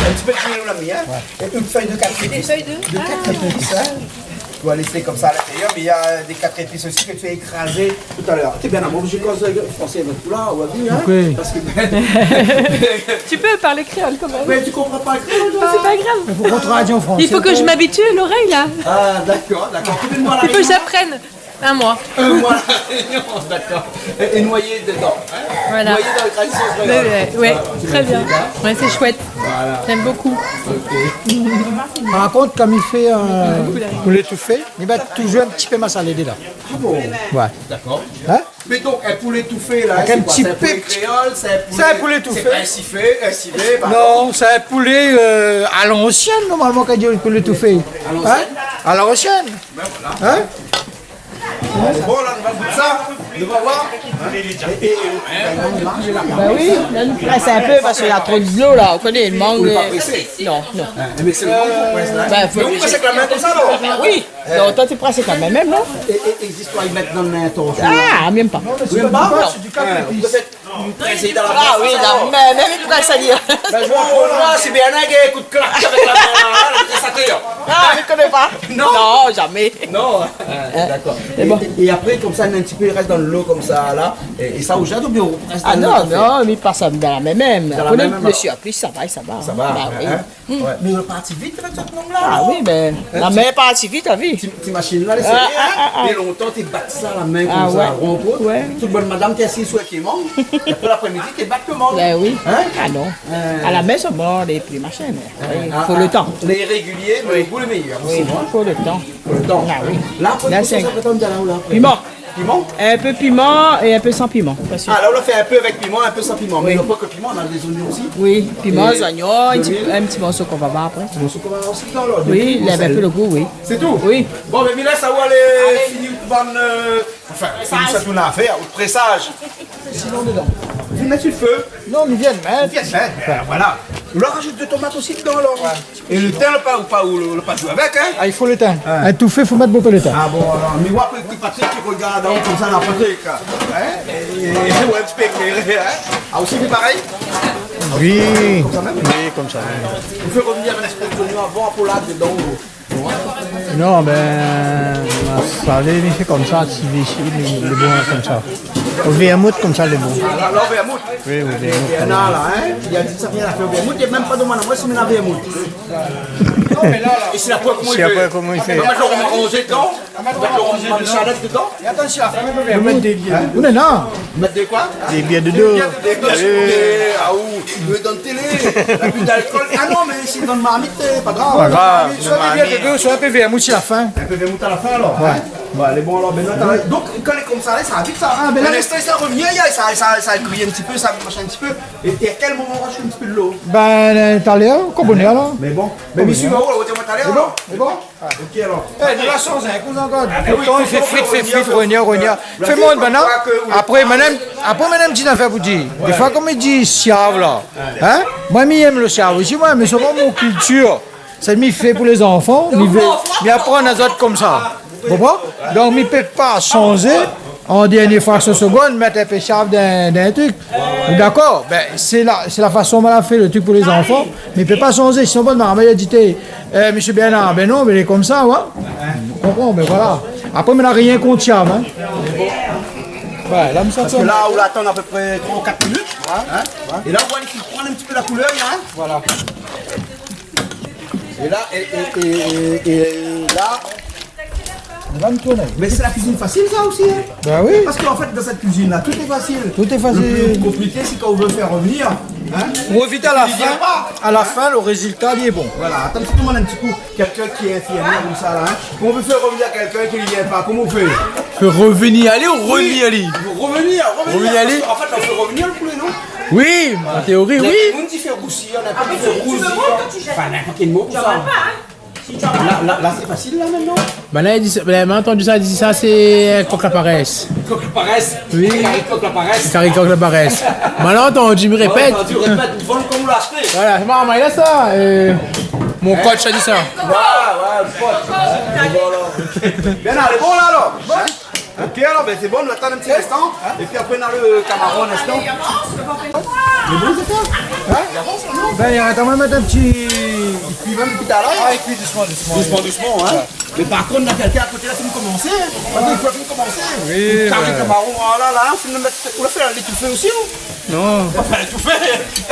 Un petit peu de l'huile, on l'a mis, hein. Et une feuille de 4 épices. Des feuilles de 4 épices, hein. Tu vas laisser comme ça à l'intérieur, mais il y a des 4 épices aussi que tu as écrasé tout à l'heure. T'es bien amoureux, j'ai cause français avec tout là, on va dire, hein. Oui. Parce que. Tu peux parler créole quand même. Mais tu comprends pas le créole, toi. C'est pas grave. Il faut qu'on traduise en français. Il faut que je m'habitue à l'oreille là. Ah, d'accord. Combien de mois à la Il faut que Réunion? j'apprenne. Un mois. Un mois à la Réunion, d'accord. Et noyé dedans. Hein. Voilà. Noyé dans le tradition créole. Ouais, très bien. Ouais, c'est chouette. J'aime beaucoup. Par contre, comme il fait pour l'étouffer, il va toujours un petit peu massalé là. Ah bon? Ouais. D'accord. Hein? Mais donc, un poulet étouffé là, Avec un petit c'est un poulet peu- créole, C'est un poulet étouffé. C'est pas un civet, pardon. Non, c'est un poulet à l'ancienne, normalement, quand il dit pour l'étouffer. À l'ancienne? Hein? À l'ancienne. Ben voilà. Hein? Bon, là, on va goûter ça. On va voir. Bah oui, là nous presse un peu parce qu'il y a trop de l'eau là, on connaît, il manque. On n'est pas pressé. Non, non. Mais c'est le moment qu'on presse là. Ben, faut Mais on presse avec la main comme ça, alors. Oui, donc toi tu presses quand même, non? Et les histoires, ils mettent dans le main, ton. Ah, même pas. Oui, même pas? C'est du café. Vous pressez dans la main. Ah oui, non, mais même il presse à dire. Ben, je vois pour moi, c'est bien un gars, coup de claque avec la main là, ça tire. Ah, je ne connais pas. Non, jamais. Non, d'accord. Et après, comme ça, un petit peu, il reste dans l'eau comme ça, là. Et ça, au jade ou bien on reste dans Ah le non, café? non, mais il passe dans la même. Dans la Après, même, le alors. surplus, ça va, ça va. Ça va, Bah oui. hein? Ouais. Mais on est parti vite avec cette langue-là. Ah oui, ben, la main est partie vite, t'as vu? Tes machines là, les séries, hein? Et longtemps, tu battes ça à la main Ah comme ouais. ça, rond-toi. Ouais. Toute bonne madame, t'es assise sur un qui manque. Et après l'après-midi, tu battes le monde. Ben oui. Hein? Ah non. À la main, c'est bon, les plus machins, mais il faut Ah, le temps. Les réguliers, mais vous les meilleurs. Oui, il faut le temps. Le temps. Ah oui. Là, après, Là, tout ça, c'est- ça fait tomber là ou là? Piment. Piment? Un peu piment et un peu sans piment. Pas sûr. Ah, là, on l'a fait un peu avec piment, un peu sans piment. Mais il n'y a pas que piment, on a des oignons aussi. Oui, piment, Et- oignons, de l'huile. un petit morceau qu'on va voir après. On se commence aussi dans l'ordre. Oui, il avait un peu le goût, oui. C'est tout? Oui. Bon, mais Mila, ça va aller finir une bonne. Enfin, finir ça tout à faire, ou le pressage. Sinon, dedans. Vous mettez le feu? Non, mais viens de mettre. Viens de mettre, ben, voilà. On leur rajoute de tomates aussi dedans, alors. Et le thym, le pas jouer avec, hein? Ah, il faut le thym. Un touffé, il faut mettre beaucoup de thym. Ah bon, alors, mais moi, petit Patrick qui regarde hein, comme ça dans Patrick. Hein? Et ouais, un petit peu éclairé, hein? Ah, aussi, c'est pareil? Oui. Comme ça même? Oui, comme ça. On fait revenir un espèce d'oignon avant pour là dedans. Non, ben, ça les fait comme ça, si les bons comme ça. Au vermouth comme ça, les bons. Là, au vermouth. Oui, au vermouth. Il y en a là, hein. Il y a dit ça vient à faire au vermouth. Il n'y a même pas de moi, c'est maintenant vermouth. Et c'est la poêle comment il fait. On va mettre le rongé dedans. On va mettre le rongé de charlotte dedans. Et attention, la femme peut mettre des billets. Où est là? Mettre des quoi? Des billets de dos. Des billets. Ah où? Tu veux dans la télé. La plus d'alcool. Ah non, mais c'est dans le marmite, pas grave. Pas grave. Soit des billets de dos, soit un peu vermouth à la fin. Un peu vermouth à la fin alors. Ouais. Bon, allez, bon alors, donc quand elle est comme ça, ça va vite ça. Mais là, l'instant, ça revient, ça grille un petit peu, ça marche un petit peu. Et à quel moment on rajoute un petit peu de l'eau? Ben, t'as l'air, comme on est là. Mais bon, mais monsieur Mao, là, t'as l'air. C'est bon? Ok alors. De la chance, hein, qu'on encore. Tout le temps, il fait frites, rogna. Fais-moi une banane. Après, madame dit d'affaire pour dire. Des fois, comme il dit, siave là. Hein? Moi, j'aime le siave aussi, moi, mais c'est pas mon culture. Ça m'y fait pour les enfants, mais apprendre à autres comme ça. Vous comprenez? Donc, je ne peux pas changer en dernière fraction seconde, mettre un peu chave d'un truc. D'accord? Ben, c'est la façon dont on a fait le truc pour les enfants, mais il ne peut pas changer. Sinon, bon, ma mère a dit, monsieur Bernard, ben non, mais il est comme ça, ouais. Vous comprenez? Ben voilà. Après, on n'a rien contre chave. Hein. Ouais, là, parce que là, on attend à peu près 3 ou 4 minutes. Hein? Et là, on voit qu'il prend un petit peu la couleur. Hein? Voilà. Et là, et là, on va me tourner. Mais c'est la cuisine facile, ça aussi. Hein? Ben oui. Parce qu'en fait, dans cette cuisine-là, tout est facile. Tout est facile. Le plus compliqué, c'est quand on veut faire revenir. Hein? Pour éviter à la fin, le résultat, il est bon. Voilà, attends, si tu demandes un petit coup, quelqu'un qui est infirmière comme ça, là, hein? Quand on veut faire revenir quelqu'un qui ne vient pas, comment on fait? Revenir aller ou revenir aller? Revenir aller. En fait, on fait revenir le poulet, non? Oui, en théorie, oui. On dit faire roussir, on a pas dit faire roussir. Enfin, n'importe quel mot pour ça. Là, c'est facile, là, maintenant? Ben là, il m'a entendu ça, il dit ça, c'est coq la paresse. Coq la paresse? Oui. Coq la paresse? Coq la paresse. Maintenant, tu me répètes. Tu répètes, vends comme on l'a acheté. Voilà, c'est marrant, mais il a ça. Mon coach a dit ça. Ouais, le pote. Bien, elle est bon, là, alors? Ok, alors, ben c'est bon, on va attendre un petit instant. Et puis après, on a le camaron un instant. Mais bon, c'est ça? Hein? Ben, attends, on va mettre un petit. Puis même tout à l'heure. Ah, et puis doucement, hein? Mais par contre, on a quelqu'un à côté là qui nous commencer. Parce qu'il faut nous commencer. Oui. Le camaron, là, on l'a fait, elle l'étouffer aussi, ou? Non. Enfin, l'étouffer.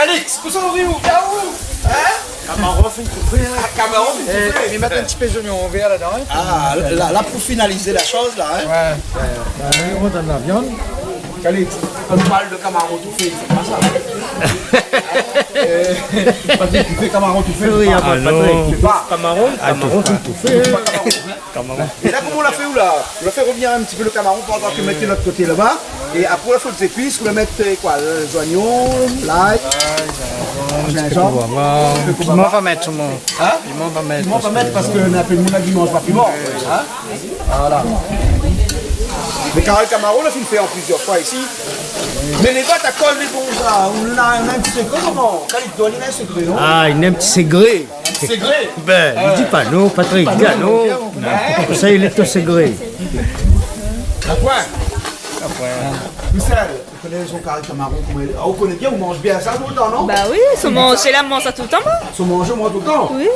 Alix, où sont les où? Hein? Camaron, c'est une touffée. Camaron, c'est une touffée. Et mettre un petit peu d'oignon vert là-dedans. Ah, là, pour finaliser la chose, là, hein? Ouais. On donne la viande. Calix, quand on parle de camaron tout fait, c'est pas ça. Patrick, tu fais camaron tout fait? Oui, Patrick, tu fais pas. Camaron tout fait. Et là, comment on l'a fait où là? On l'a fait revenir un petit peu le camaron pendant que vous mettez de l'autre côté là-bas. Et après, il faut les épices, vous le mettez quoi? Les oignons, l'ail, gingembre. Piment va mettre, mon. Hein? Piment va mettre. Piment va mettre parce qu'on a fait le moulin qui mange pas piment. Hein? Voilà. Mais quand le camaron, on a fait en plusieurs fois ici. Mais les gars, t'as collé les bons ça. On a un petit secret, comment? Quand il donne, il a un secret, non? Ah, il a un petit secret. Secret? Ben, il dit pas non, Patrick, dis non. Ça, il est au secret. À quoi? Michel, tu connais son carré camaron? On connaît bien, on mange bien ça tout le temps, non? Bah oui, c'est là, on mange ça tout le temps, moi. Son mange, moi tout le temps? Oui.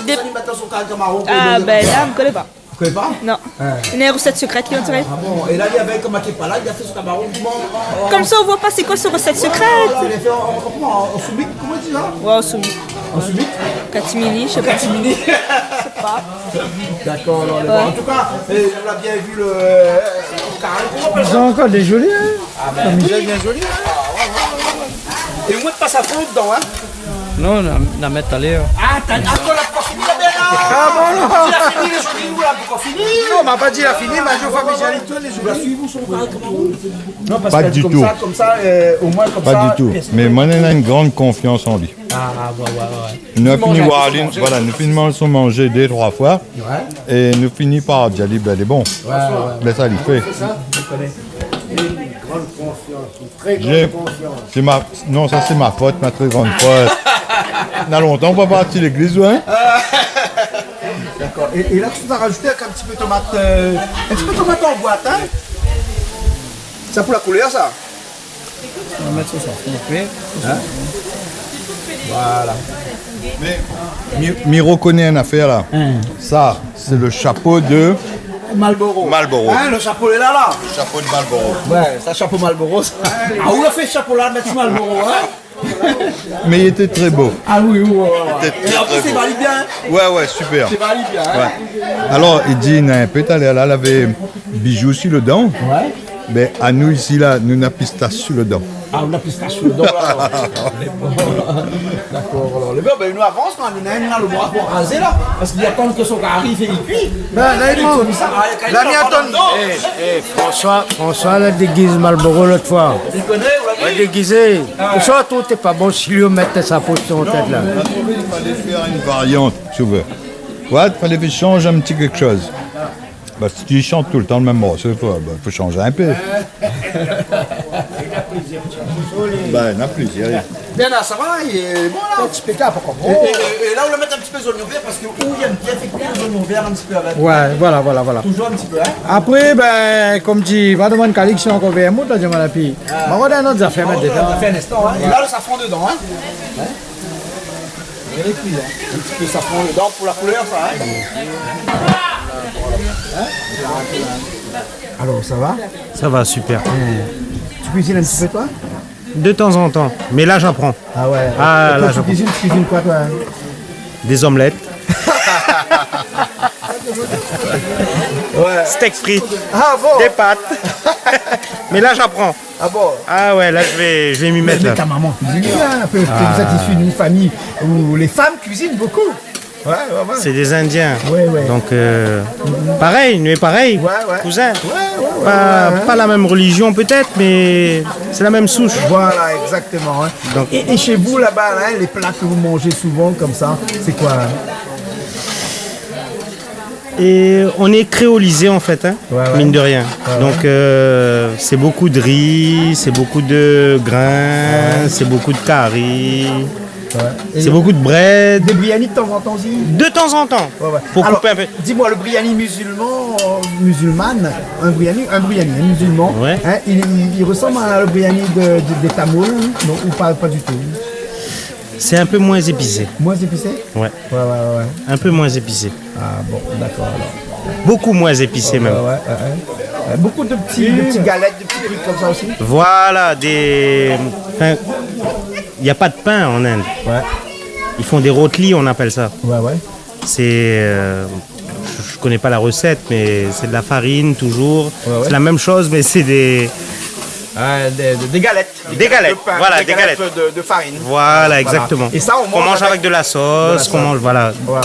Et tu maintenant son carré camaron? Ah, ben là, je ne connais pas. Tu connais pas? Non. Il y a une recette secrète qui va tirer. Ah bon, et là, il y avait comme pas là, il a fait son camaron. Comme ça, on voit pas c'est quoi cette recette secrète. Il a fait en soubik, comment tu dis ça? Ouais, en soubik. En subic? Catimini, je sais pas. Catimini. Je sais pas. D'accord, alors, en tout cas, on a bien vu le carré. Ils ont encore des jolis, hein? Ah ben, Michel bien joli, hein? Et moi, tu passes à fond dedans, hein? Non, on a mettre à l'air. Ah, t'as encore la pas fini, la belle, Ah bon, non? Tu l'as fini, les jolis, ou là, pourquoi fini? Non, on m'a pas dit la fini, mais je vois Michel et toi, les Vous la jolis. suivez, vous, sur le carré camaron? Non, parce Pas que du comme tout. ça, au moins, comme ça. Pas du tout. Mais moi, on a une grande confiance en lui. Ah, ouais. Nous finissons son manger 2-3 fois. Et nous finissons par dire, ben, il est bon. Mais ça, il fait. Grande confiance, une très grande confiance. Non, ça c'est ma faute, ma très grande faute. On a longtemps, on va partir à l'église, hein? D'accord. Et là, tu as rajouté un petit peu de tomate, un petit peu de tomate en boîte, hein? Ça pour la couleur, ça? On va mettre ça sur le feu. Voilà. m'y reconnaît une affaire là. Ça, c'est le chapeau de Marlboro. Hein, le chapeau est là. Le chapeau de Marlboro. Ouais, ça chapeau Marlboro. Ça. Ah, où a fait ce chapeau là, mettre Marlboro, hein? Mais il était très beau. Ah oui, ouais. Il était Et en très plus, c'est beau. valide bien. Ouais, super. C'est valide bien. Hein? Ouais. Alors, il dit, un peu, elle avait bijoux sur le dent. Ouais. Mais à nous ici, là, nous n'avons pistache sur le dent. Ah, on a pistache sur le dos, là. D'accord, alors. Les gars, ben, nous avance, on a le bras pour raser, là. Parce qu'il attend que son gars arrive et il cuit. Ben, là, l'ami attend. François, là, déguise Marlboro l'autre fois. Tu connais, vous l'avez déguisé. François, tout n'est pas bon si lui mettait sa peau sur la tête, là. Il fallait faire une variante, si tu veux. Ouais, il fallait changer un petit quelque chose. Bah, si tu chantes tout le temps le même morceau, il faut changer un peu. Ben, il y en a plusieurs. Bien là, ça va, il est bon là. Tu peux pas comprendre. Et là, on va mettre un petit peu de oignon vert parce que où il y a bien fait cuire de l'oignon vert un petit peu avec. Ouais, voilà. Toujours un petit peu, hein. Après, ben, comme dit, va demander Calix si on encore vermouth, là, dis-moi la pille. On va dans notre affaire maintenant. On a fait un instant, hein. Et là, le safran dedans, hein. Il est cuit, hein. Un petit peu de safran dedans pour la couleur, ça, hein. Alors, ça va? Ça va, super. Tu cuisines un petit peu, toi? De temps en temps. Mais là, j'apprends. Ah ouais. Ah, Et là, quand tu cuisines quoi, toi? Des omelettes. Ouais. Steak frites. Ah bon? Des pâtes. Mais là, j'apprends. Ah bon? Ah ouais, là, je vais m'y mettre. Mais Là. ta maman cuisine bien, un peu. Vous êtes issu d'une famille où les femmes cuisinent beaucoup. Ouais. C'est des Indiens. Ouais. Donc, pareil, nous est pareil. Ouais. Cousin. Ouais. Pas la même religion peut-être, mais c'est la même souche. Voilà, exactement. Hein. Donc, et chez vous, là-bas, hein, les plats que vous mangez souvent comme ça, c'est quoi? Hein? et on est créolisé en fait, hein, mine de rien. Donc, c'est beaucoup de riz, c'est beaucoup de grains, c'est beaucoup de curry. C'est beaucoup de bread. Des biryani de temps en temps aussi? De temps en temps. Pour couper un peu. Dis-moi, le biryani musulman, un biryani musulman, hein, il ressemble à le biryani des Tamouls, non, ou pas du tout? C'est un peu moins épicé. Moins épicé? Ouais. Un peu moins épicé. Ah bon, d'accord alors. Beaucoup moins épicé même. Beaucoup de petits galettes, de petits trucs comme ça aussi? Voilà, Enfin, il n'y a pas de pain en Inde. Ils font des rotelis, on appelle ça. C'est... je connais pas la recette, mais c'est de la farine toujours. C'est la même chose, mais c'est des... Des galettes. Des galettes, voilà, des galettes. De farine. Voilà, exactement. Et ça, on mange avec de la sauce, qu'on mange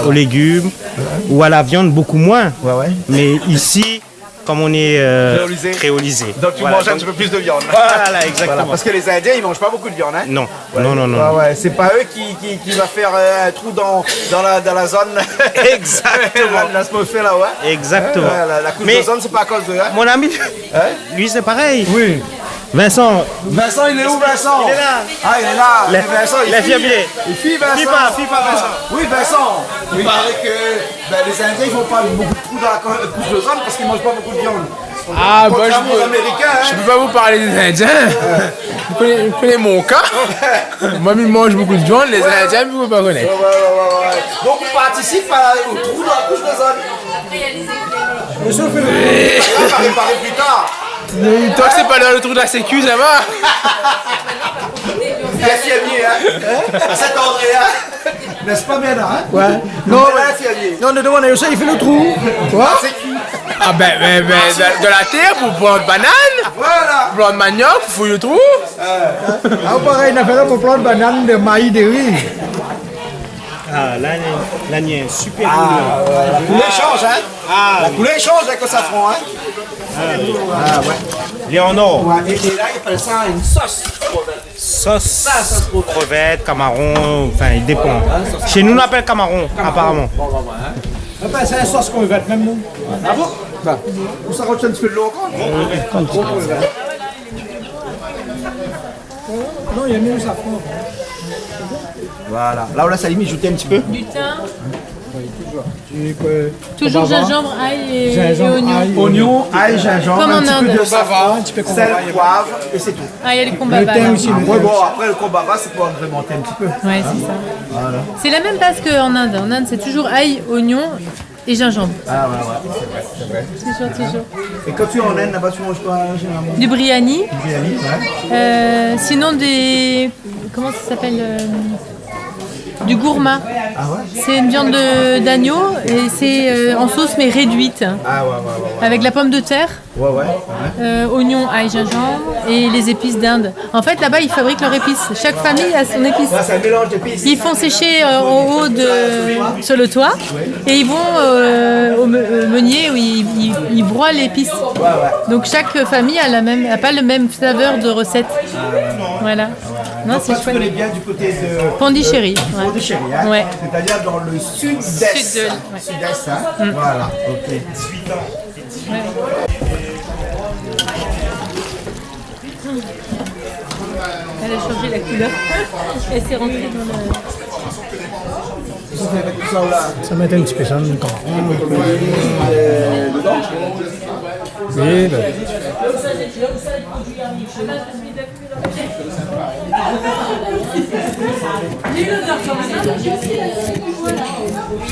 aux légumes ou à la viande, beaucoup moins. Mais ici, comme on est créolisé. Donc tu manges un petit peu plus de viande. Voilà, exactement. Parce que les Indiens, ils mangent pas beaucoup de viande. Hein. Non. C'est pas eux qui va faire un trou dans la zone. Exactement. L'atmosphère là, ouais. Exactement. La couche de zone, c'est pas à cause de eux. Hein. Mon ami, lui, c'est pareil. Oui. Vincent, il est où, Vincent? Il est là. Ah, il est là. Vincent, il est fiablé. Il fuit, Vincent. Fuis pas, Vincent. Oui, Vincent. Il paraît que les Indiens, ils font pas beaucoup de trous dans la couche de zone parce qu'ils mangent pas beaucoup de viande. Ah, moi je peux pas vous parler des Indiens. Vous connaissez mon cas. Moi, je mange beaucoup de viande, les Indiens, vous ne pouvez pas connaître. Donc, on participe au trou dans la couche de zone. Monsieur, on fait le trou. On va réparer plus tard. Toi, c'est pas dans le trou de la sécu, ça va? La fiabier, hein? À Saint-André, hein? N'est-ce pas bien là, hein? Ouais. Non, on demande à Yossé, il fait le trou. Quoi? Ah ben, de la terre pour prendre banane. Voilà. Pour prendre manioc, pour fouiller le trou. Ah, pareil, on a fait là pour prendre banane, de maïs, de riz. Ah, là, il y a un super la couleur change, hein? La couleur change avec le safran, hein? Il est en or. Et là, ils appellent ça une sauce. Sauce, crevettes, camarons, enfin, il dépend. Chez nous, on appelle camarons, apparemment. C'est la sauce qu'on veut mettre, même nous. Ah bon? Ou ça retient un petit peu de l'eau encore? Non, il y a mieux le safran. Voilà. Là, on laisse à la limite jeter un petit peu. Du thym. Toujours gingembre, ail et oignon. Oignon, ail, gingembre, Comme un en petit peu Inde. de safran, sel, poivre et c'est tout. Ah, il y a les combava. là. Après, bon, après le combava, c'est pour agrémenter un petit peu. Ouais, c'est ça. Voilà. C'est la même base qu'en Inde. En Inde, c'est toujours ail, oignon et gingembre. Ah ouais, c'est vrai. Toujours. Et quand tu es en Inde, là-bas, tu manges quoi généralement? Du biryani. Du biryani, ouais. Sinon des... Comment ça s'appelle du gourma. Ah ouais? C'est une viande d'agneau et c'est en sauce mais réduite. Ah ouais. Avec la pomme de terre, Ouais. oignon, ail, gingembre et les épices d'Inde. En fait, là-bas, ils fabriquent leurs épices. Chaque famille a son épice. Ouais, c'est un mélange d'épices. Ils font sécher en haut sur le toit et ils vont au meunier où ils broient l'épice. Donc chaque famille a pas le même saveur de recette. Voilà. Non, Donc, c'est toi, tu chouette. connais bien du côté de Pondichéry. Ouais. Pondichéry, hein? Ouais. C'est-à-dire dans le sud-est. Sud-est, hein? Voilà, ok. Elle a changé la couleur. Elle s'est rentrée dans le... Ça m'aide un petit peu, ça me comprend. Oui, ben.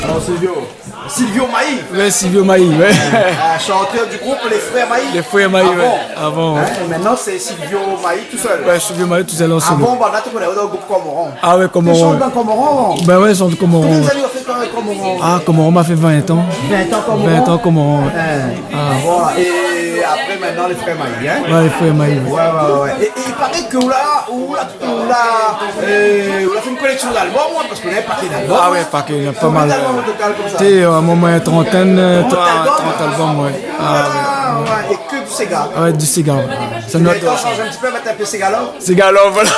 Alors Silvio Maï. Ouais, Silvio Maï, ouais. Chanteur du groupe Les Frères Maï. Les Frères Maï, ouais. Avant. Hein, et maintenant c'est Silvio Maï tout seul. Ouais, Silvio Maï tout seul en solo. Avant, bah, tu connais dans le groupe Comoran. Ah ouais, Comoran. Tu chantes dans Comoran? Ben ouais, je chante Comoran. Combien d'années on fait quand même Comoran? Ah, Comoran m'a fait 20 ans. 20 ans Comoran? 20 ans Comoran, ouais. Voilà. Et après maintenant les Frères Maï, hein? Ouais, les Frères Maï. Ouais. Et il paraît que on a fait une collection d'albums, moi, parce qu'on avait parlé d'albums. Ah ouais, paquet, il y a pas mal. Combien d'albums au total comme ça? Tu sais, à un moment, il y a 30 albums, ouais. Ah ouais, et que du Sega. Ouais, du cigare. Ça Tu nous vas changer un petit peu, mettre un peu Ségalov. Ségalov, voilà,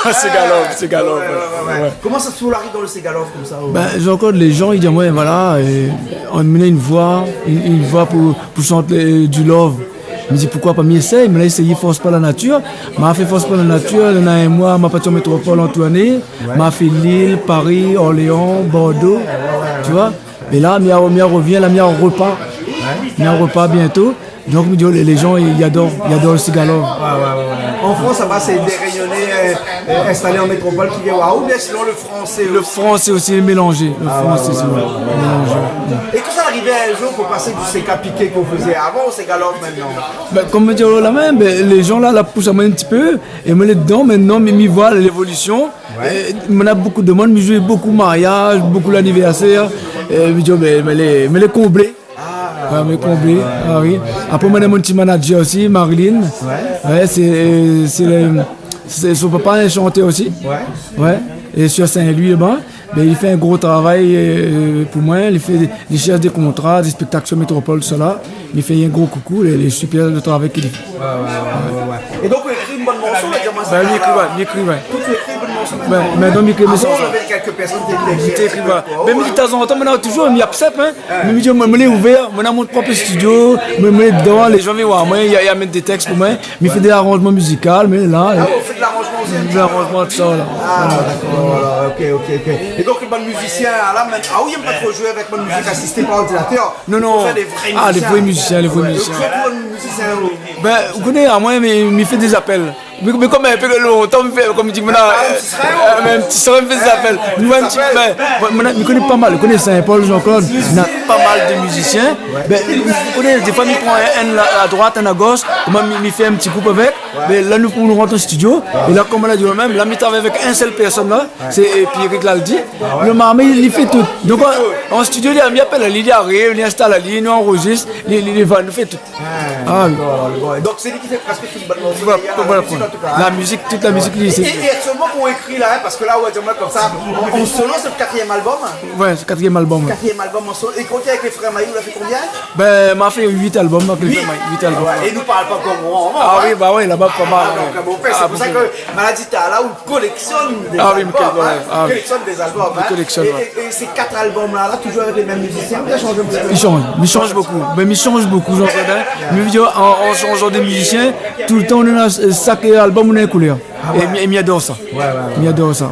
Ségalov. Ouais. Comment ça se arrive dans le Ségalov comme ça? Ben, j'ai encore les gens, ils disent, ouais, voilà, et on me met une voix pour chanter du love. Je me dis pourquoi pas m'y essayer, mais là essayer force par la nature. M'a fait force par la nature, il y en a un mois, m'a parti en métropole en tournée, m'a fait Lille, Paris, Orléans, Bordeaux, tu vois. Et là, Mia revient, là, Mia repart. Mia repart bientôt. Donc les gens ils adorent le Ségalov. En France, ça va, c'est des rayonnés installés en métropole qui viennent ou bien sinon le français. Le français aussi est mélangé. Le français c'est mélangé. Et que ça arrivait un jour pour passer du Séga piqué qu'on faisait avant au Ségalov maintenant? Ben, comme me dit la même, ben, les gens là la poussent à moi un petit peu et me les dedans maintenant, mais m'y voient l'évolution. Il y a beaucoup de monde, me joue beaucoup mariage, beaucoup l'anniversaire. Et me dit mais les combler. Ouais, mais comblé. Ah oui. Après, moi, j'ai mon petit manager aussi, Marilyn. Ouais, c'est son papa est chanteur aussi. Ouais. Et sur Saint-Louis, il fait un gros travail pour moi. Il cherche des contrats, des spectacles sur Métropole, cela. Il fait un gros coucou, il est super le travail qu'il fait. Et donc, il écrit une bonne morceau, là, il écrit, ouais. Tout tu écris une bonne morceau. Mais donc, il écrit Avant, on avait quelques personnes qui écrivaient. Mais de temps en temps, maintenant, toujours, il y a PSEP, hein. Mais je me l'ai ouvert, maintenant, mon propre studio, me mets dedans, les gens viennent voir moi, il y a mettre des textes pour moi, mais il fait des arrangements musicaux, mais là. Ah, on fait de l'arrangement aussi? De l'arrangement, tout ça, là. Ah, d'accord, ok. Et donc, les bons musiciens, là, maintenant, ils n'aiment pas trop jouer avec bonne musique assistée par ordinateur. Non. Ah, les vrais musiciens. Ben, vous connaissez, à moi, il fait des appels. Mais comme un peu longtemps, comme il dit, un petit soeur me fait des appels. Je connais pas mal, je connais Saint-Paul, Jean-Claude, il y a pas mal de musiciens. Ben, vous connaissez, des fois, il prend un à droite, un à gauche, comment il fait un petit groupe avec. Mais là, nous rentrons au studio, et là, comme on a dit même, là, il travaille avec une seule personne là, c'est Pierrick Laldi. Le marmé, il fait tout. Donc, en studio, il appelle, il arrive, il installe la ligne, il enregistre, il fait tout. Ah oui. Donc, c'est lui qui fait presque toute bonne musique. La musique, toute la musique, Et actuellement, qu'on écrit là, parce que là, on va dire comme ça, en solo, c'est le 4e album. Ouais, c'est le 4e album. 4e album en solo. Et quand tu es avec les Frères Maï, vous l'avez fait combien? Ben, m'a fait 8 albums avec les Frères Maï. 8 albums. Et nous parle pas comme moi. Ah oui, bah oui, là-bas, pas mal. C'est pour ça que Maladie Tala, on collectionne des albums. On collectionne des albums. Et ces 4 albums-là, toujours avec les mêmes musiciens, ils changent un petit peu. Ils changent beaucoup. Mais ils changent beaucoup, Jean-Claude. Mais en changeant des musiciens, tout le temps, on a chaque album, on a une couleur. Et m'y adore ça. M'y adore ça.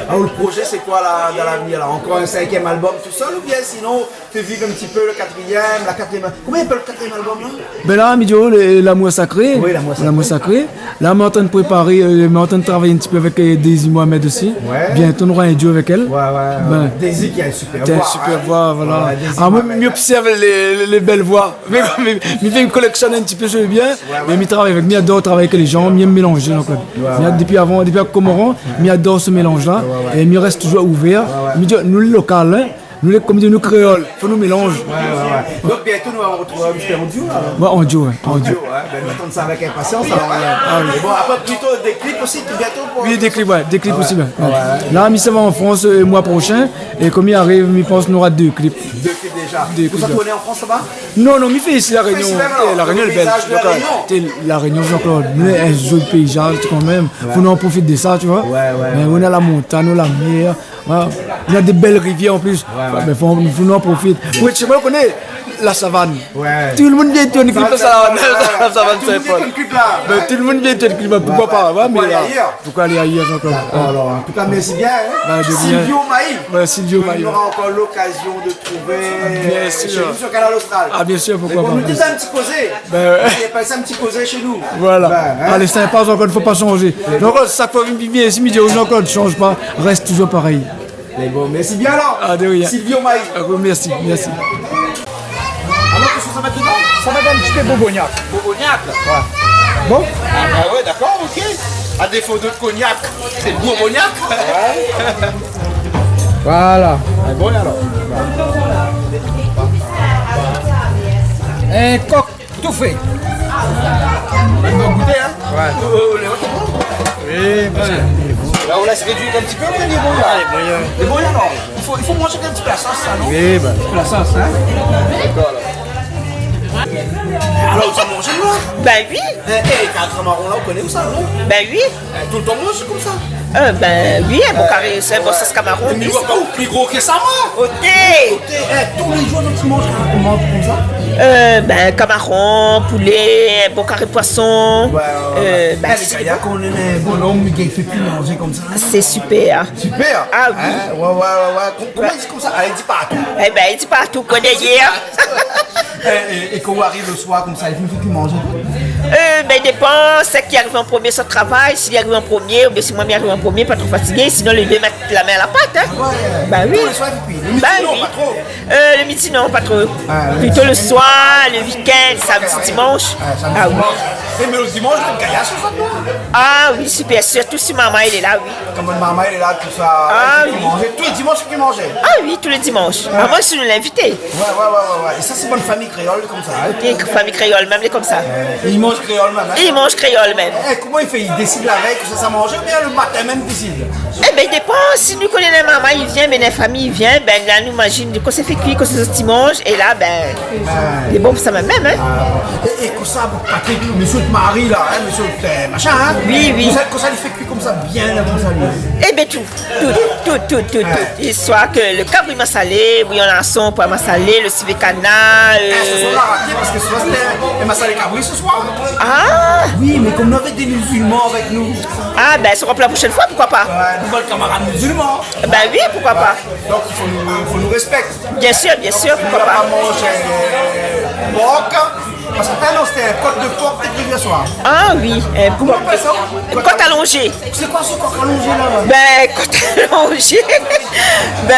Alors le projet c'est quoi là, dans l'avenir là? Encore un 5e album tout seul ou bien sinon tu vivre un petit peu le 4e, la 4e... Comment il appelle le 4e album là? Ben là, Midio, l'amour sacré. Oui, l'amour sacré. Là, on est en train de préparer, on est en train de travailler un petit peu avec Daisy Mohamed aussi. Ouais. Bientôt, on aura un duo avec elle. Ben, Daisy qui a une super voix. Une super voix, voilà. Moi, j'observe les belles voix. Mais je collectionne un petit peu, je veux bien. Mais je travaille avec, je adore travailler avec les gens, je me mélanger. Depuis avant, depuis à Comoran, je adore ce mélange-là. Et je reste toujours ouvert. Nous, le local, hein, nous, comme nous créoles, il faut nous mélanger. Donc bientôt nous allons retrouver en duo alors? Ouais, en duo, en duo. Nous attendons ça avec impatience. Bon, après plutôt des clips aussi, bientôt pour... Oui, des clips aussi. Là, ça va en France le mois prochain. Et comme il arrive, je pense qu'il y aura 2 clips. 2 clips déjà. Vous en tournez en France, ça va? Non, je fais ici la Réunion. La Réunion est belle. La Réunion, Jean-Claude, un joli paysage quand même. Il faut nous en profiter de ça, tu vois. On a la montagne, on a la mer. On a des belles rivières en plus. Il faut nous en profiter. Oui, tu sais, on connaît la savane. Tout le monde vient tourner clip à la savane, c'est pas. Tout le monde vient tourner clip, pourquoi pas? Pourquoi aller ailleurs, Jean-Claude? Alors, en tout cas, merci bien. Silvio Maï. Silvio Maï. On aura encore l'occasion de trouver bien chez sûr. nous sur Canal Austral. Ah, bien sûr, pourquoi pas. On nous dit un petit causé. Il n'y a pas ça un petit causé chez nous. Voilà. Allez, c'est sympa, Jean-Claude, il ne faut pas changer. Jean-Claude, chaque fois qu'il vient ici, il me dit Jean-Claude, ne change pas, reste toujours pareil. Mais bon, merci bien alors. Ah, de rien. Silvio Maï. Merci. Alors, qu'est-ce que ça va être dedans? Ça va être un petit peu bobognac. Bobognac? Ouais. Bon? Ah bah ouais, d'accord, ok. À défaut de cognac, c'est le bobognac. Voilà. Bon alors. Un coq tout fait. On va goûter, hein? Oui, là, on laisse réduire un petit peu, mais les bons là. Les bons là, non. Il faut manger un petit peu la sauce, ça, non? Oui, bah. La sauce, hein? D'accord, là. Alors, tu as mangé là? Ben oui. Les cadres marrons là, on connaît où ça, non? Ben oui. Tout le temps mange comme ça? Ben oui, un bon carré, c'est un bon sauce camaron. Mais il ne voit pas plus gros que ça, moi? Au thé. Tous les jours, tu manges comme ça? Ben camaron, poulet, un bon carré poisson. Ben c'est bien qu'on ait un bonhomme qui fait plus manger comme ça. C'est super. Super? Ah oui. Ouais. Comment il dit comme ça? Elle dit pas tout. Eh ben, il dit pas tout, connaît hier. Et quand on arrive le soir comme ça, il ne fait plus manger? Ben dépend, c'est qui arrive en premier sur le travail, s'il arrive en premier, ou bien si moi m'arrive en premier, pas trop fatigué, sinon les deux mettent la main à la pâte, hein. Ben oui. Le soir, le midi, non, pas trop. Le midi, non, pas trop. Plutôt le soir, le week-end, samedi, dimanche. Ah oui. Mais le dimanche, le gaillasse, ça doit. Ah oui, super, surtout si maman elle est là, oui. Comme maman elle est là, tout ça. Ah oui. Tous les dimanches, tu mangeais? Ah oui, tous les dimanches. Ah, moi, je suis l'invité. Ouais. Et ça, c'est bonne famille créole comme ça. Famille créole, même, comme ça. Il mange créole même. Il mange créole même. Comment il fait? Il décide la veille que ça mange ou bien le matin même décide? Eh ben, il dépend. Si nous connaissons la maman, il vient, mais la famille, il vient, ben là, nous imagine quand c'est fait cuire, quand c'est dimanche, et là, ben, c'est bon pour ça même, hein. Et comme ça, Patrick, monsieur de Marie, là, hein, monsieur de machin, hein. Oui. Quand ça, il fait cuire comme ça, bien, là, comme ça, lui. Eh ben, tout. Histoire que le cabri m'a salé, bouillon lançon pour m'a salé, le civet canard. Ce soir, on a raté parce que ce soir, c'était m'a salé cabri ce soir. Ah! Oui, mais comme nous avons des musulmans avec nous. Ah, ben, ça sera pour la prochaine fois, pourquoi pas? Nous avons camarades musulmans. Ben oui, pourquoi pas? Donc, il faut nous respecter. Bien sûr, pourquoi pas? On va manger porc. Parce que non, c'était un côte de porc peut-être hier soir. Ah oui. Comment on appelle ça? Côte allongée. C'est quoi ce côte allongé là? Ben, côte allongée. Ben,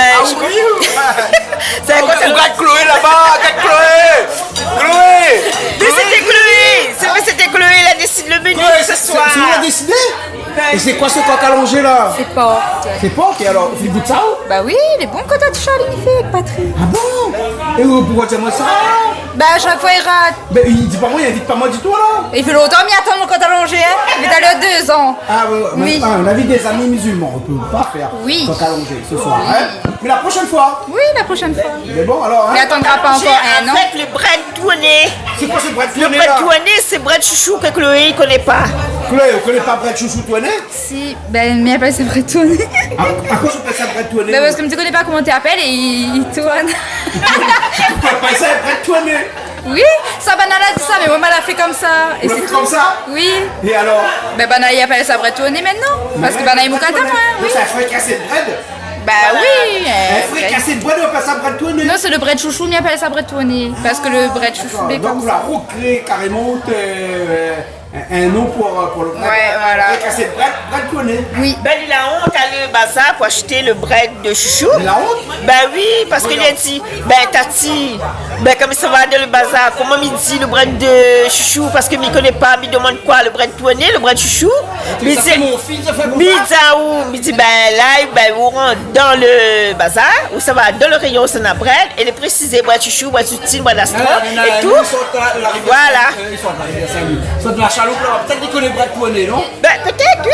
c'est un côte allongé. Regarde Chloé là-bas, Chloé. Mais c'était Chloé. C'est vrai, c'était Chloé, elle a décidé le menu ce soir. C'est lui qui a décidé? Et c'est quoi ce coq allongé là? C'est porc. C'est porc et alors, il goûte ça? Bah oui, les bons côtes à Charlie il fait avec Patrick. Ah bon? Et pourquoi tu aimes ça? Bah à chaque fois il rate. Mais il dit pas moi, il invite pas moi du tout alors? Il fait longtemps mais attends mon côte allongé, hein. Il est allé à 2 ans. Ah oui. On a vu des amis musulmans, on peut pas faire coq allongé ce soir, hein? Mais la prochaine fois? Oui, la prochaine fois. Mais bon alors, hein? Mais attendra pas encore un an. Avec le bread tourné. C'est quoi ce bread Le tourné bread là? tourné, c'est bread chouchou que Chloé, il connaît pas. Chloé, on connaît pas bread chouchou tourné? Si, ben mais appelle ça bread tourné. À quoi je appelle ça bread tourné? Ben parce que tu connais pas comment tu appelles et il tourne. Pourquoi pas ça bread tourné? Oui, ça, Banal a dit ça, mais moi, elle a fait comme ça. On l'a fait comme ça? Oui. Et alors? Ben, Banal, il appelle ça bretouné maintenant. Parce que Banal, il m'a moi. Mais ça ferait casser le bread? Bah oui. On ferait casser le bread, on appelle ça bretouné. Non, c'est le bread chouchou, mais il appelle ça bretouné. Parce que le bread chouchou, il est donc comme vous ça. la recréez carrément un nom pour le bread. Ouais, voilà. On ferait casser le bread tourné. Oui. Ben, il a honte aller au bazar pour acheter le bread de chouchou. Il a honte? Ben oui, parce qu'il a dit, ben Tati, ben comme ça va dans le bazar, comment il dit le bread de chouchou? Parce qu'il ne connaît pas, il demande quoi? Le bread tourné, le bread chouchou? Il dit, il dit, ben là, ben, on rentre dans le bazar, où ça va dans le rayon, c'est un bread, et il précise bread chouchou, bread soutine, bread astro, et tout. Voilà. Ils sont de la chaloupe là, peut-être qu'ils connaissent bread tourné, non? Ben peut-être, oui.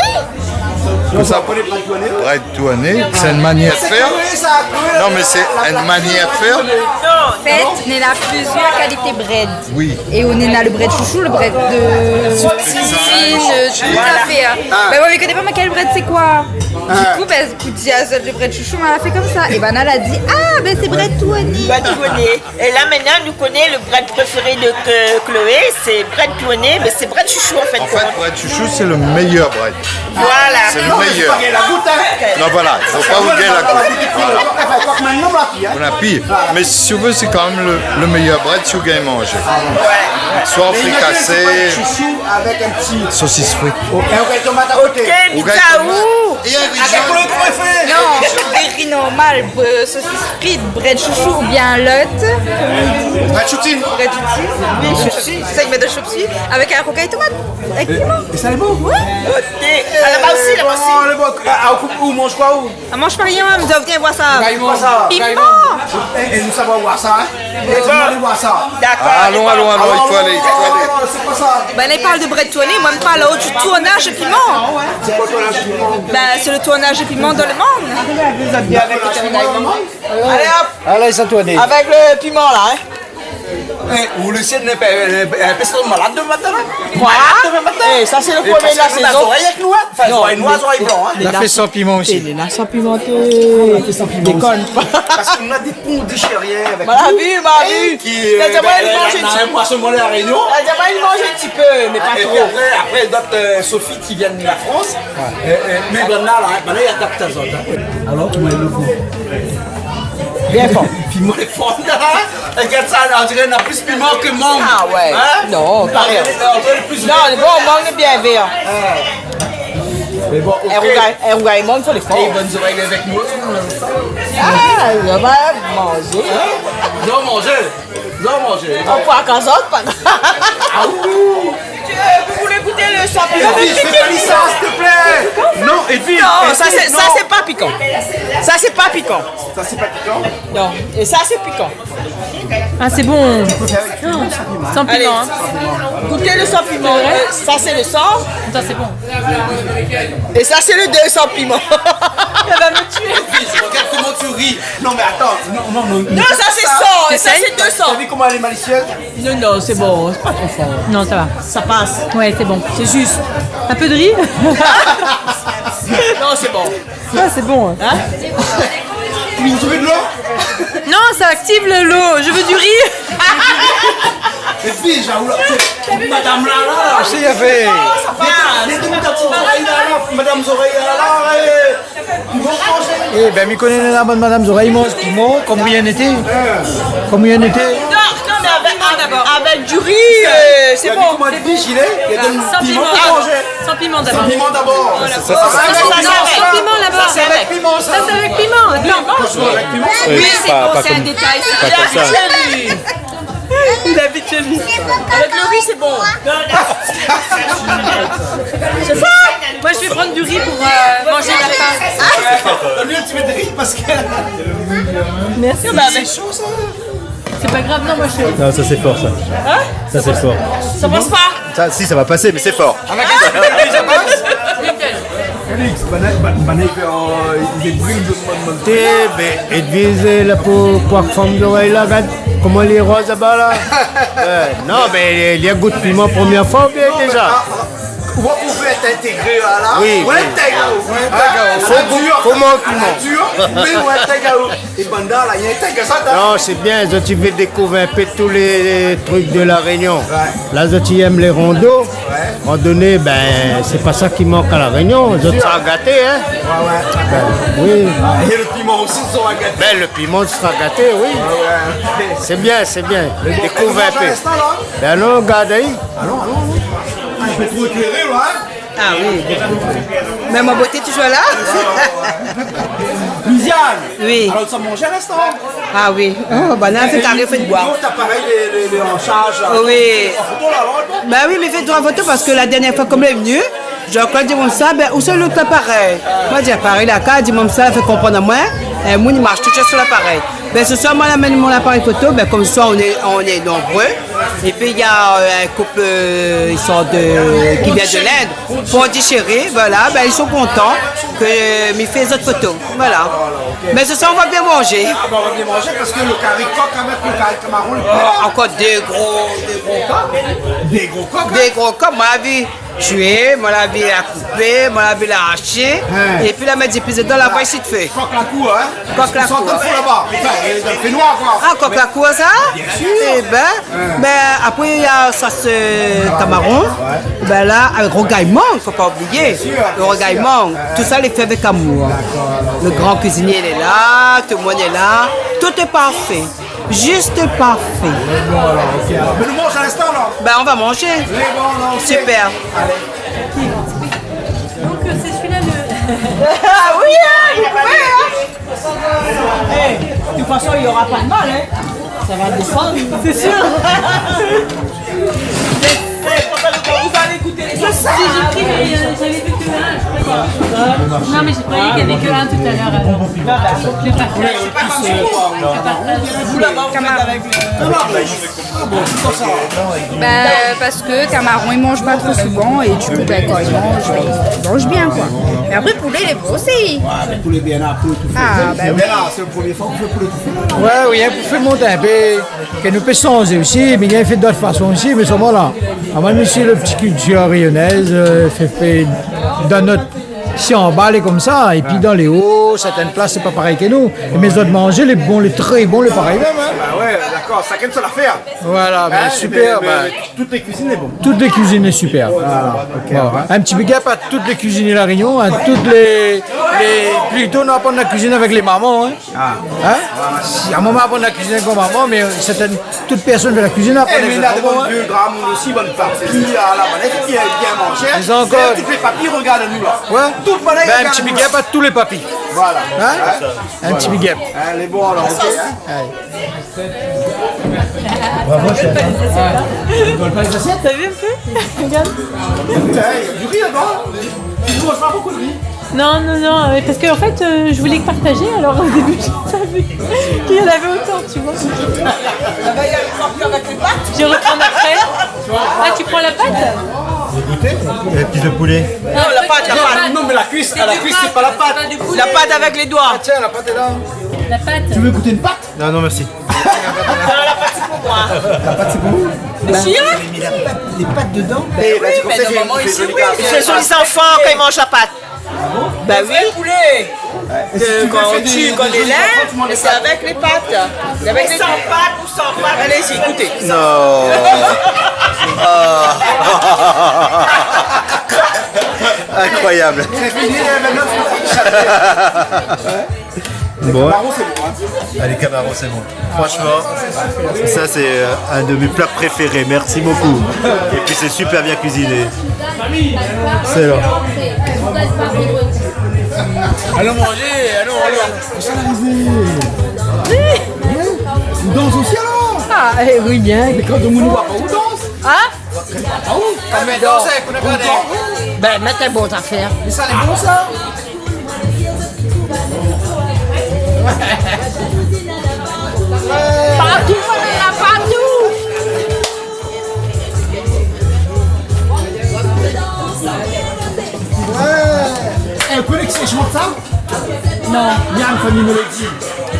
Tout ça, bread tourné, c'est une manière de faire. Non, mais c'est une manière de faire. En fait, on a plusieurs qualités bread. Oui. Et on a le bread chouchou, le bread de soutine, tout à fait. Ben moi, je ne connais pas ma quel bread c'est quoi. Du coup, ben, le bread chouchou, on l'a fait comme ça. Et Banal a dit, ah, ben c'est bread tourné. Bread tourné. Et là maintenant, nous connaissons le bread préféré de Chloé, c'est bread tourné, mais c'est bread chouchou en fait. En fait, bread chouchou, c'est le meilleur bread. Voilà. C'est le meilleur. Non, voilà, il ne faut pas vous gagner la goutte. On a pire. Mais si tu veux, c'est quand même le meilleur bread si vous gagnez manger. Soit fricassé, avec un petit saucisse frite. Et tomate à côté. Ok, Mitsaou. Non, des riz normal, saucisse frite, bread chouchou ou bien lot. Bread choutine. Bread choutine. Oui, choutine. C'est ça qu'il met de choutine. Avec un rocaille tomate. Avec piment. Et ça est bon? Oui. Là-bas aussi, là-bas aussi. Où mange quoi où? On mange pas rien, mais viens voir ça. Piment. Et nous savons voir ça, hein? Et voir ça. D'accord. Allons, il faut aller. C'est quoi ça? Ben là, il parle de bread tourné, moi, je parle là-haut du tournage de piment. C'est quoi tournage de piment? Ben, c'est le tournage de piment dans le monde. Allez hop. Allez, ça tourne. Avec le piment là, hein. Vous le savez, un peston malade de matin? Quoi? Eh, ça c'est le premier de la saison. Avec nous, hein? Enfin, oreilles noires, oreilles blancs, hein? On a fait sans piment aussi. Les là sans pimenté. Déconne pas. Parce qu'on a des ponts déchirés avec M'a vu, m'a vu. Il a déjà mangé un petit peu. poisson mollet à Réunion. Il a déjà mangé un petit peu, mais pas Et trop. après d'autres Sophie qui viennent de la France. Mais maintenant, il y a adapté à autres. Alors, comment il le voit? Bien fort. Piment est fort, là. Regarde ça, on dirait qu'il y a plus de piment que mangue. Ah ouais. Hein? Non, pas rien. Non, le bon mangue est bien vert. Mais bon, ok. Un rougaille mangue, il faut les faire. Et bonnes oreilles avec nous. Ah, il va manger. Ils ont mangé. On peut à casotte, pas Vous voulez goûter le champignon? Fais ça, s'il te plaît. Non, et puis. Non, ça c'est pas piquant. Ça c'est pas piquant. Ça, c'est pas piquant. Non, et ça c'est piquant. Ah, c'est bon. Sans Allez, piment. Hein. goûtez le sans piment. Ça c'est le sans. Ça, c'est bon. Et ça c'est le 2 sans piment. Elle va me tuer. Regarde comment tu ris. Non, mais attends. Non, ça c'est 100 et ça c'est 200. T'as vu comment elle est malicieuse? Non, c'est bon, c'est pas trop fort. Non, ça va. Ça passe. Ouais, c'est bon. C'est juste. Un peu de riz? Non, c'est bon. Ah, c'est bon. Hein? Tu veux de l'eau? Non, ça active l'eau. Je veux du riz. Et puis, madame là. C'est bien fait. Madame Zoreille là. Ils vont manger. Eh ben, mi connaît la bonne madame Zoreille mange piment, comme rien n'était. Comme rien n'était. Non, mais avec du riz, c'est bon. Comment elle dit, gilet? Il y a des Sans piments piment. pour manger. Sans piment d'abord. Sans piment d'abord. Sans piment là-bas. C'est avec piment, ça. Ça, c'est avec piment. Attends. Oui, c'est pas bon, c'est comme- un détail. pas comme ça. Il habite chez lui. Avec le riz, c'est bon. C'est ça. Moi, je vais prendre du riz pour manger la fin. Donne-lui un petit peu de riz parce que. Merci. C'est chaud ça. C'est pas grave, non, moi je fais. Non, ça c'est fort ça. Hein? Ça c'est fort. Ça passe pas. Ça, si, ça va passer, mais c'est fort. Félix, il est brille de monter. Et devise la poire femme d'oreille là, regarde comment elle est rose là-bas là. Non, mais il y a goût de piment première fois bien déjà. On va pouvoir être intégré là. Oui. On est Faut manquer. Mais on est intégré. Et Banda, là, il y a intégré ça. Non, c'est bien, tu veux découvrir un peu tous les trucs de la Réunion. Là, tu aimes les rondeaux. À un moment donné, ben, c'est pas ça qui manque à la Réunion. Les autres sont gâtés, hein. Oui. Et le piment aussi sera gâté. Ben, le piment sera gâté, oui. C'est bien, c'est bien. Découvre un peu. Ben non, regarde ahí. Allons. Je peux trop éclairer, là. Ah oui. Mais ma beauté toujours là. Louisiane. Oui. Alors, ça mange à l'instant. Ah oui. Oh, bah là, fait carré, fait de boire. T'as pareil les en charge. Là. Oui. En photo, là, Bah oui, mais fais trois photos parce que la dernière fois, comme elle est venue, Jean-Claude dit comme ça, ben, où c'est l'autre appareil? Moi, j'ai appareil là, quand dit comme ça, elle fait comprendre à moi, et moi, il marche tout sur l'appareil. Ben, ce soir, moi, j'amène mon appareil photo, ben, comme ça, on est nombreux. Et puis, il y a un couple, ils sont qui vient de l'Inde, pour déchirer, voilà, ben, ils sont contents que m'y fait les autres photos, voilà. Mais ce soir, on va bien manger. Ah, ben, on va bien manger parce que le carré coq avec le carré camaron, encore des gros coques. Des gros coques. Des gros coques, moi, la vie tuer, moi, la vie la couper, moi, la vie la hacher. Et puis, la mettre des pieds dans la voie ici de feu. Coq la cour, hein. Coq la cour. là-bas. Il fait noir, quoi. Ah, coq la cour, ça? Bien sûr. Eh ben, après, il y a ça, ce camaron. Ben là, avec rogaillement, il ne faut pas oublier. Le rogaillement, tout ça, il fait avec amour. Le grand cuisinier, il est là, tout le monde est là. Tout est parfait. Juste parfait. Mais nous mange à l'instant, là. Ben, on va manger. Super. Donc c'est celui-là le... Ah oui, hein, vous pouvez, hein. De toute façon, il n'y aura pas de mal, hein. Ça va descendre. C'est sûr. Vous allez goûter les Si, j'ai pris, mais j'avais vu que un, je croyais. Non, mais je croyais qu'il n'y avait que un tout à l'heure. Alors. Je partage. Parce que Camaron il mange pas trop souvent et du coup quand il mange bien quoi. Mais après poulet il est beau aussi. Le poulet bien là, poulet tout fait. Ah bah oui. C'est le premier fois qu'on fait poulet tout fait. Ouais, oui, il faut monter un peu, que nous peut changer aussi, mais il a fait d'autres façons aussi, mais seulement là. Avant, monsieur, le petit culture rayonnaise, fait dans notre. Si en bas, elle est comme ça, et puis dans les hauts, certaines places, c'est pas pareil que nous. Et mes autres manger, les bons, les très bons, les pareils même. Hein. Bah ouais, d'accord, ça qu'aime ça l'affaire. Voilà, ben, super. Mais toutes les cuisines sont bonnes. Toutes les cuisines sont super. Bon, un petit big up à toutes les cuisines de la Réunion, à toutes les plutôt nous apprendre la cuisine avec les mamans. Hein. Hein? Si à un moment apprendre la cuisine avec maman, mais certaines, toute personne de la cuisine apprend les exactement. Il y a des bons grammes aussi, bonne partie à la manette, qui est bien mangée. Ils ont encore. Tous les papiers, regardez-nous là. Ouais. Toute manette. Ben, un petit big up à tous les papis. Voilà. Hein? Un petit big up. Elle est bon alors, ok. Bravo, chef. T'as vu un peu? Regarde. Du riz là-bas. Tu ne manges pas beaucoup de riz. Non, parce qu'en fait, je voulais partager, alors au début, j'ai pas vu qu'il y en avait autant, tu vois. Je reprends après. Ah, tu prends la pâte? Les petits de poulet. Non, la pâte. Non, mais la cuisse, c'est pas la pâte. La pâte avec les doigts. Tiens, la pâte est là. La pâte. Tu veux goûter une pâte? Non, non, merci. La pâte, c'est pour moi. La pâte, c'est pour vous? Mais la pâte, les pâtes dedans. Oui, mais normalement, ici, oui. Ce sont les enfants quand ils mangent la pâte. Bah oui. Poulet. Quand on tue, quand on les lève, c'est avec les pâtes. C'est avec les sans pâte ou sans pâte. Allez-y, goûtez. Non. Incroyable. Bon. Les camarons, c'est bon. Franchement, ça c'est un de mes plats préférés. Merci beaucoup. Et puis c'est super bien cuisiné. C'est là. Allons manger, allons. On danse aussi alors? Ah, oui, bien. Mais quand on nous voit pas, on danse. Ah? Ah oui? Mais danse, ben, mettez bon affaire. Mais ça, c'est bon ça? Partout, partout. Ouais. Vous connaissez, je montre ça? Non. Yann, famille me l'a dit.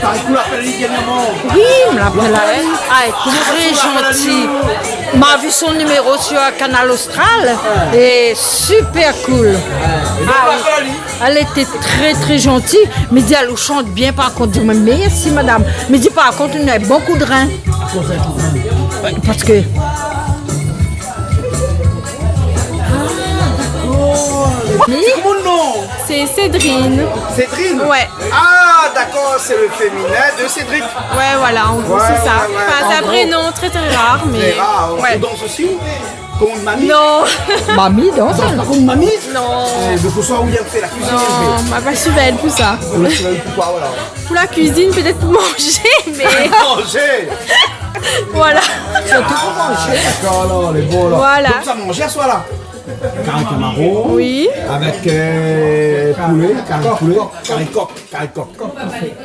Caricou l'appelle dernièrement. Oui, il me l'appelle à elle. Ah, elle est très gentille. M'a vu son numéro sur Canal Austral et super cool. Ah, oui. Elle était très très gentille. Mais dit elle chante bien par contre. Je dis merci madame. Mais dit par contre il y a beaucoup de reins. Parce que. C'est comment le nom? C'est Cédrine. Cédrine? Ouais. Ah, d'accord, c'est le féminin de Cédric. Ouais, voilà, en gros, c'est ça. Enfin, c'est un prénom très très rare, mais. Très rare. On danse aussi? Comme une mamie? Non. Mamie danse? Comme une mamie? Non. De pour ça, où il a fait la cuisine? Non, ma pas Suvel pour ça. Pourquoi, voilà. Pour la cuisine, peut-être pour manger, mais. Manger? Voilà. Surtout pour manger. D'accord, alors, les beaux là. Voilà. Donc ça manger à soi là? Carré marron. Oui. Avec poulet, carré coq.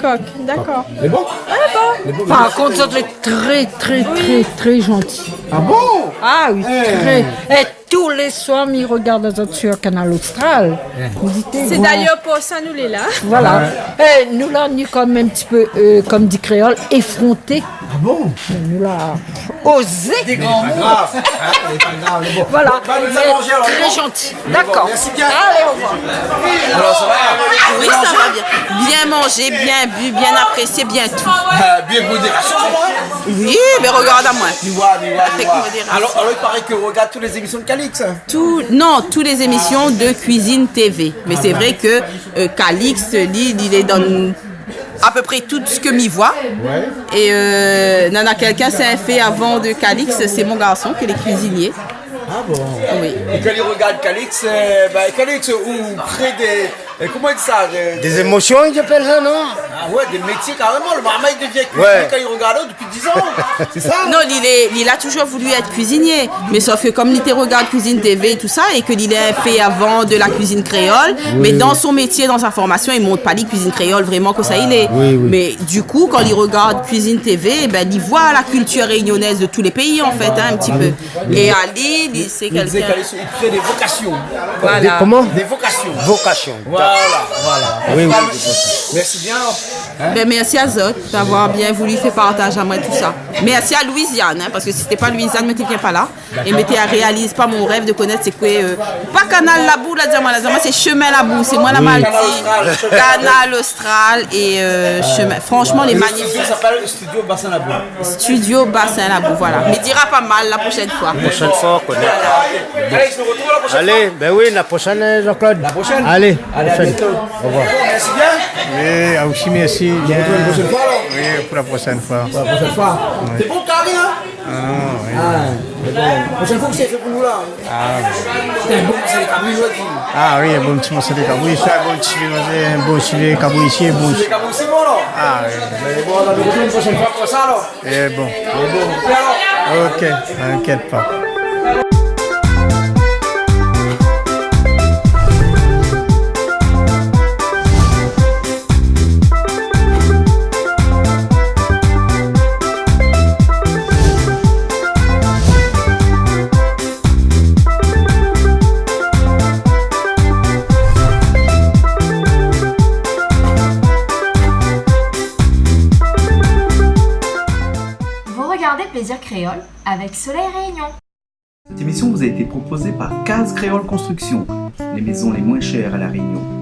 Coq, d'accord. C'est bon? Ouais, bon. Par contre, ça est très très très très gentil. Ah bon? Ah oui, très. Et tous les soirs, il regarde sur Canal Austral. C'est d'ailleurs pour ça nous les là. Voilà. Et nous là, on est comme un petit peu, comme dit créole, effrontés. Ah bon? Nous là, osé. Des grands mots. Pas grave, bon. Voilà. Bah, nous allons manger alors. Très gentil. D'accord. Merci bien. Allez, au revoir. Alors ça va? Oui, ça va bien. Bien manger, bien bu, bien apprécié, bien tout. Bien modération, Oui, mais regarde à moi. Tu vois. Avec modération. Alors, il paraît que regarde toutes les émissions de Calix. Non, toutes les émissions de Cuisine TV. Mais c'est vrai que Calix, il est dans à peu près tout ce que m'y voit. Ouais. Et Nana quelqu'un s'est fait avant de Calix, c'est mon garçon qui est cuisinier. Ah bon? Oui. Et quand il regarde Calix, Calix, où crée des. Comment il dit ça? Des émotions, ils appellent ça, non? Ah ouais, des métiers carrément. Le marmaille devient cuisinier quand il regarde depuis 10 ans. C'est ça? Non, il a toujours voulu être cuisinier. Mais sauf que comme il regarde Cuisine TV et tout ça, et qu'il a fait avant de la cuisine créole, mais dans son métier, dans sa formation, il ne montre pas les cuisine créole vraiment que ça il est. Mais du coup, quand il regarde Cuisine TV, il voit la culture réunionnaise de tous les pays en fait, un petit peu. Et à Lille, c'est quelqu'un. Il crée des vocations. Voilà. Comment? Des vocations. Vocation. Voilà. Oui. Merci bien. Merci à Zot d'avoir bien voulu faire partage à moi tout ça. Merci à Louisiane, parce que si c'était pas Louisiane, je n'étais pas là. Et je réalise pas mon rêve de connaître c'est quoi. Pas Canal Labou, là, c'est Chemin Labou, c'est moi la maladie. Canal Austral et Chemin. Franchement, les magnifiques. Ça s'appelle Studio Bassin Labou. Studio Bassin Labou, voilà. Mais dira pas mal la prochaine fois. La prochaine fois, on connaît. Allez, je te retrouve la prochaine fois. Allez, ben oui, la prochaine, Jean-Claude. La prochaine? Allez, à bientôt. Au revoir. Merci bien. Oui, aussi merci. Je te retrouve la prochaine fois alors? Oui, pour la prochaine fois. Pour la prochaine fois. C'est bon, carré, hein? Non, oui. Mais bon, la prochaine fois que c'est fait pour nous là. C'est un bon petit cabouille aujourd'hui. Ah oui, un bon petit morceau de cabouille, un bon filet cabouille ici, un bon Les cabouilles, c'est bon là? Ah oui. Mais bon, on va nous retrouver une prochaine fois pour ça alors. Eh bon. Ok, t'inquiète pas. Plaisir créole avec Soleil Réunion. Cette émission vous a été proposée par Case Créole Construction, les maisons les moins chères à La Réunion.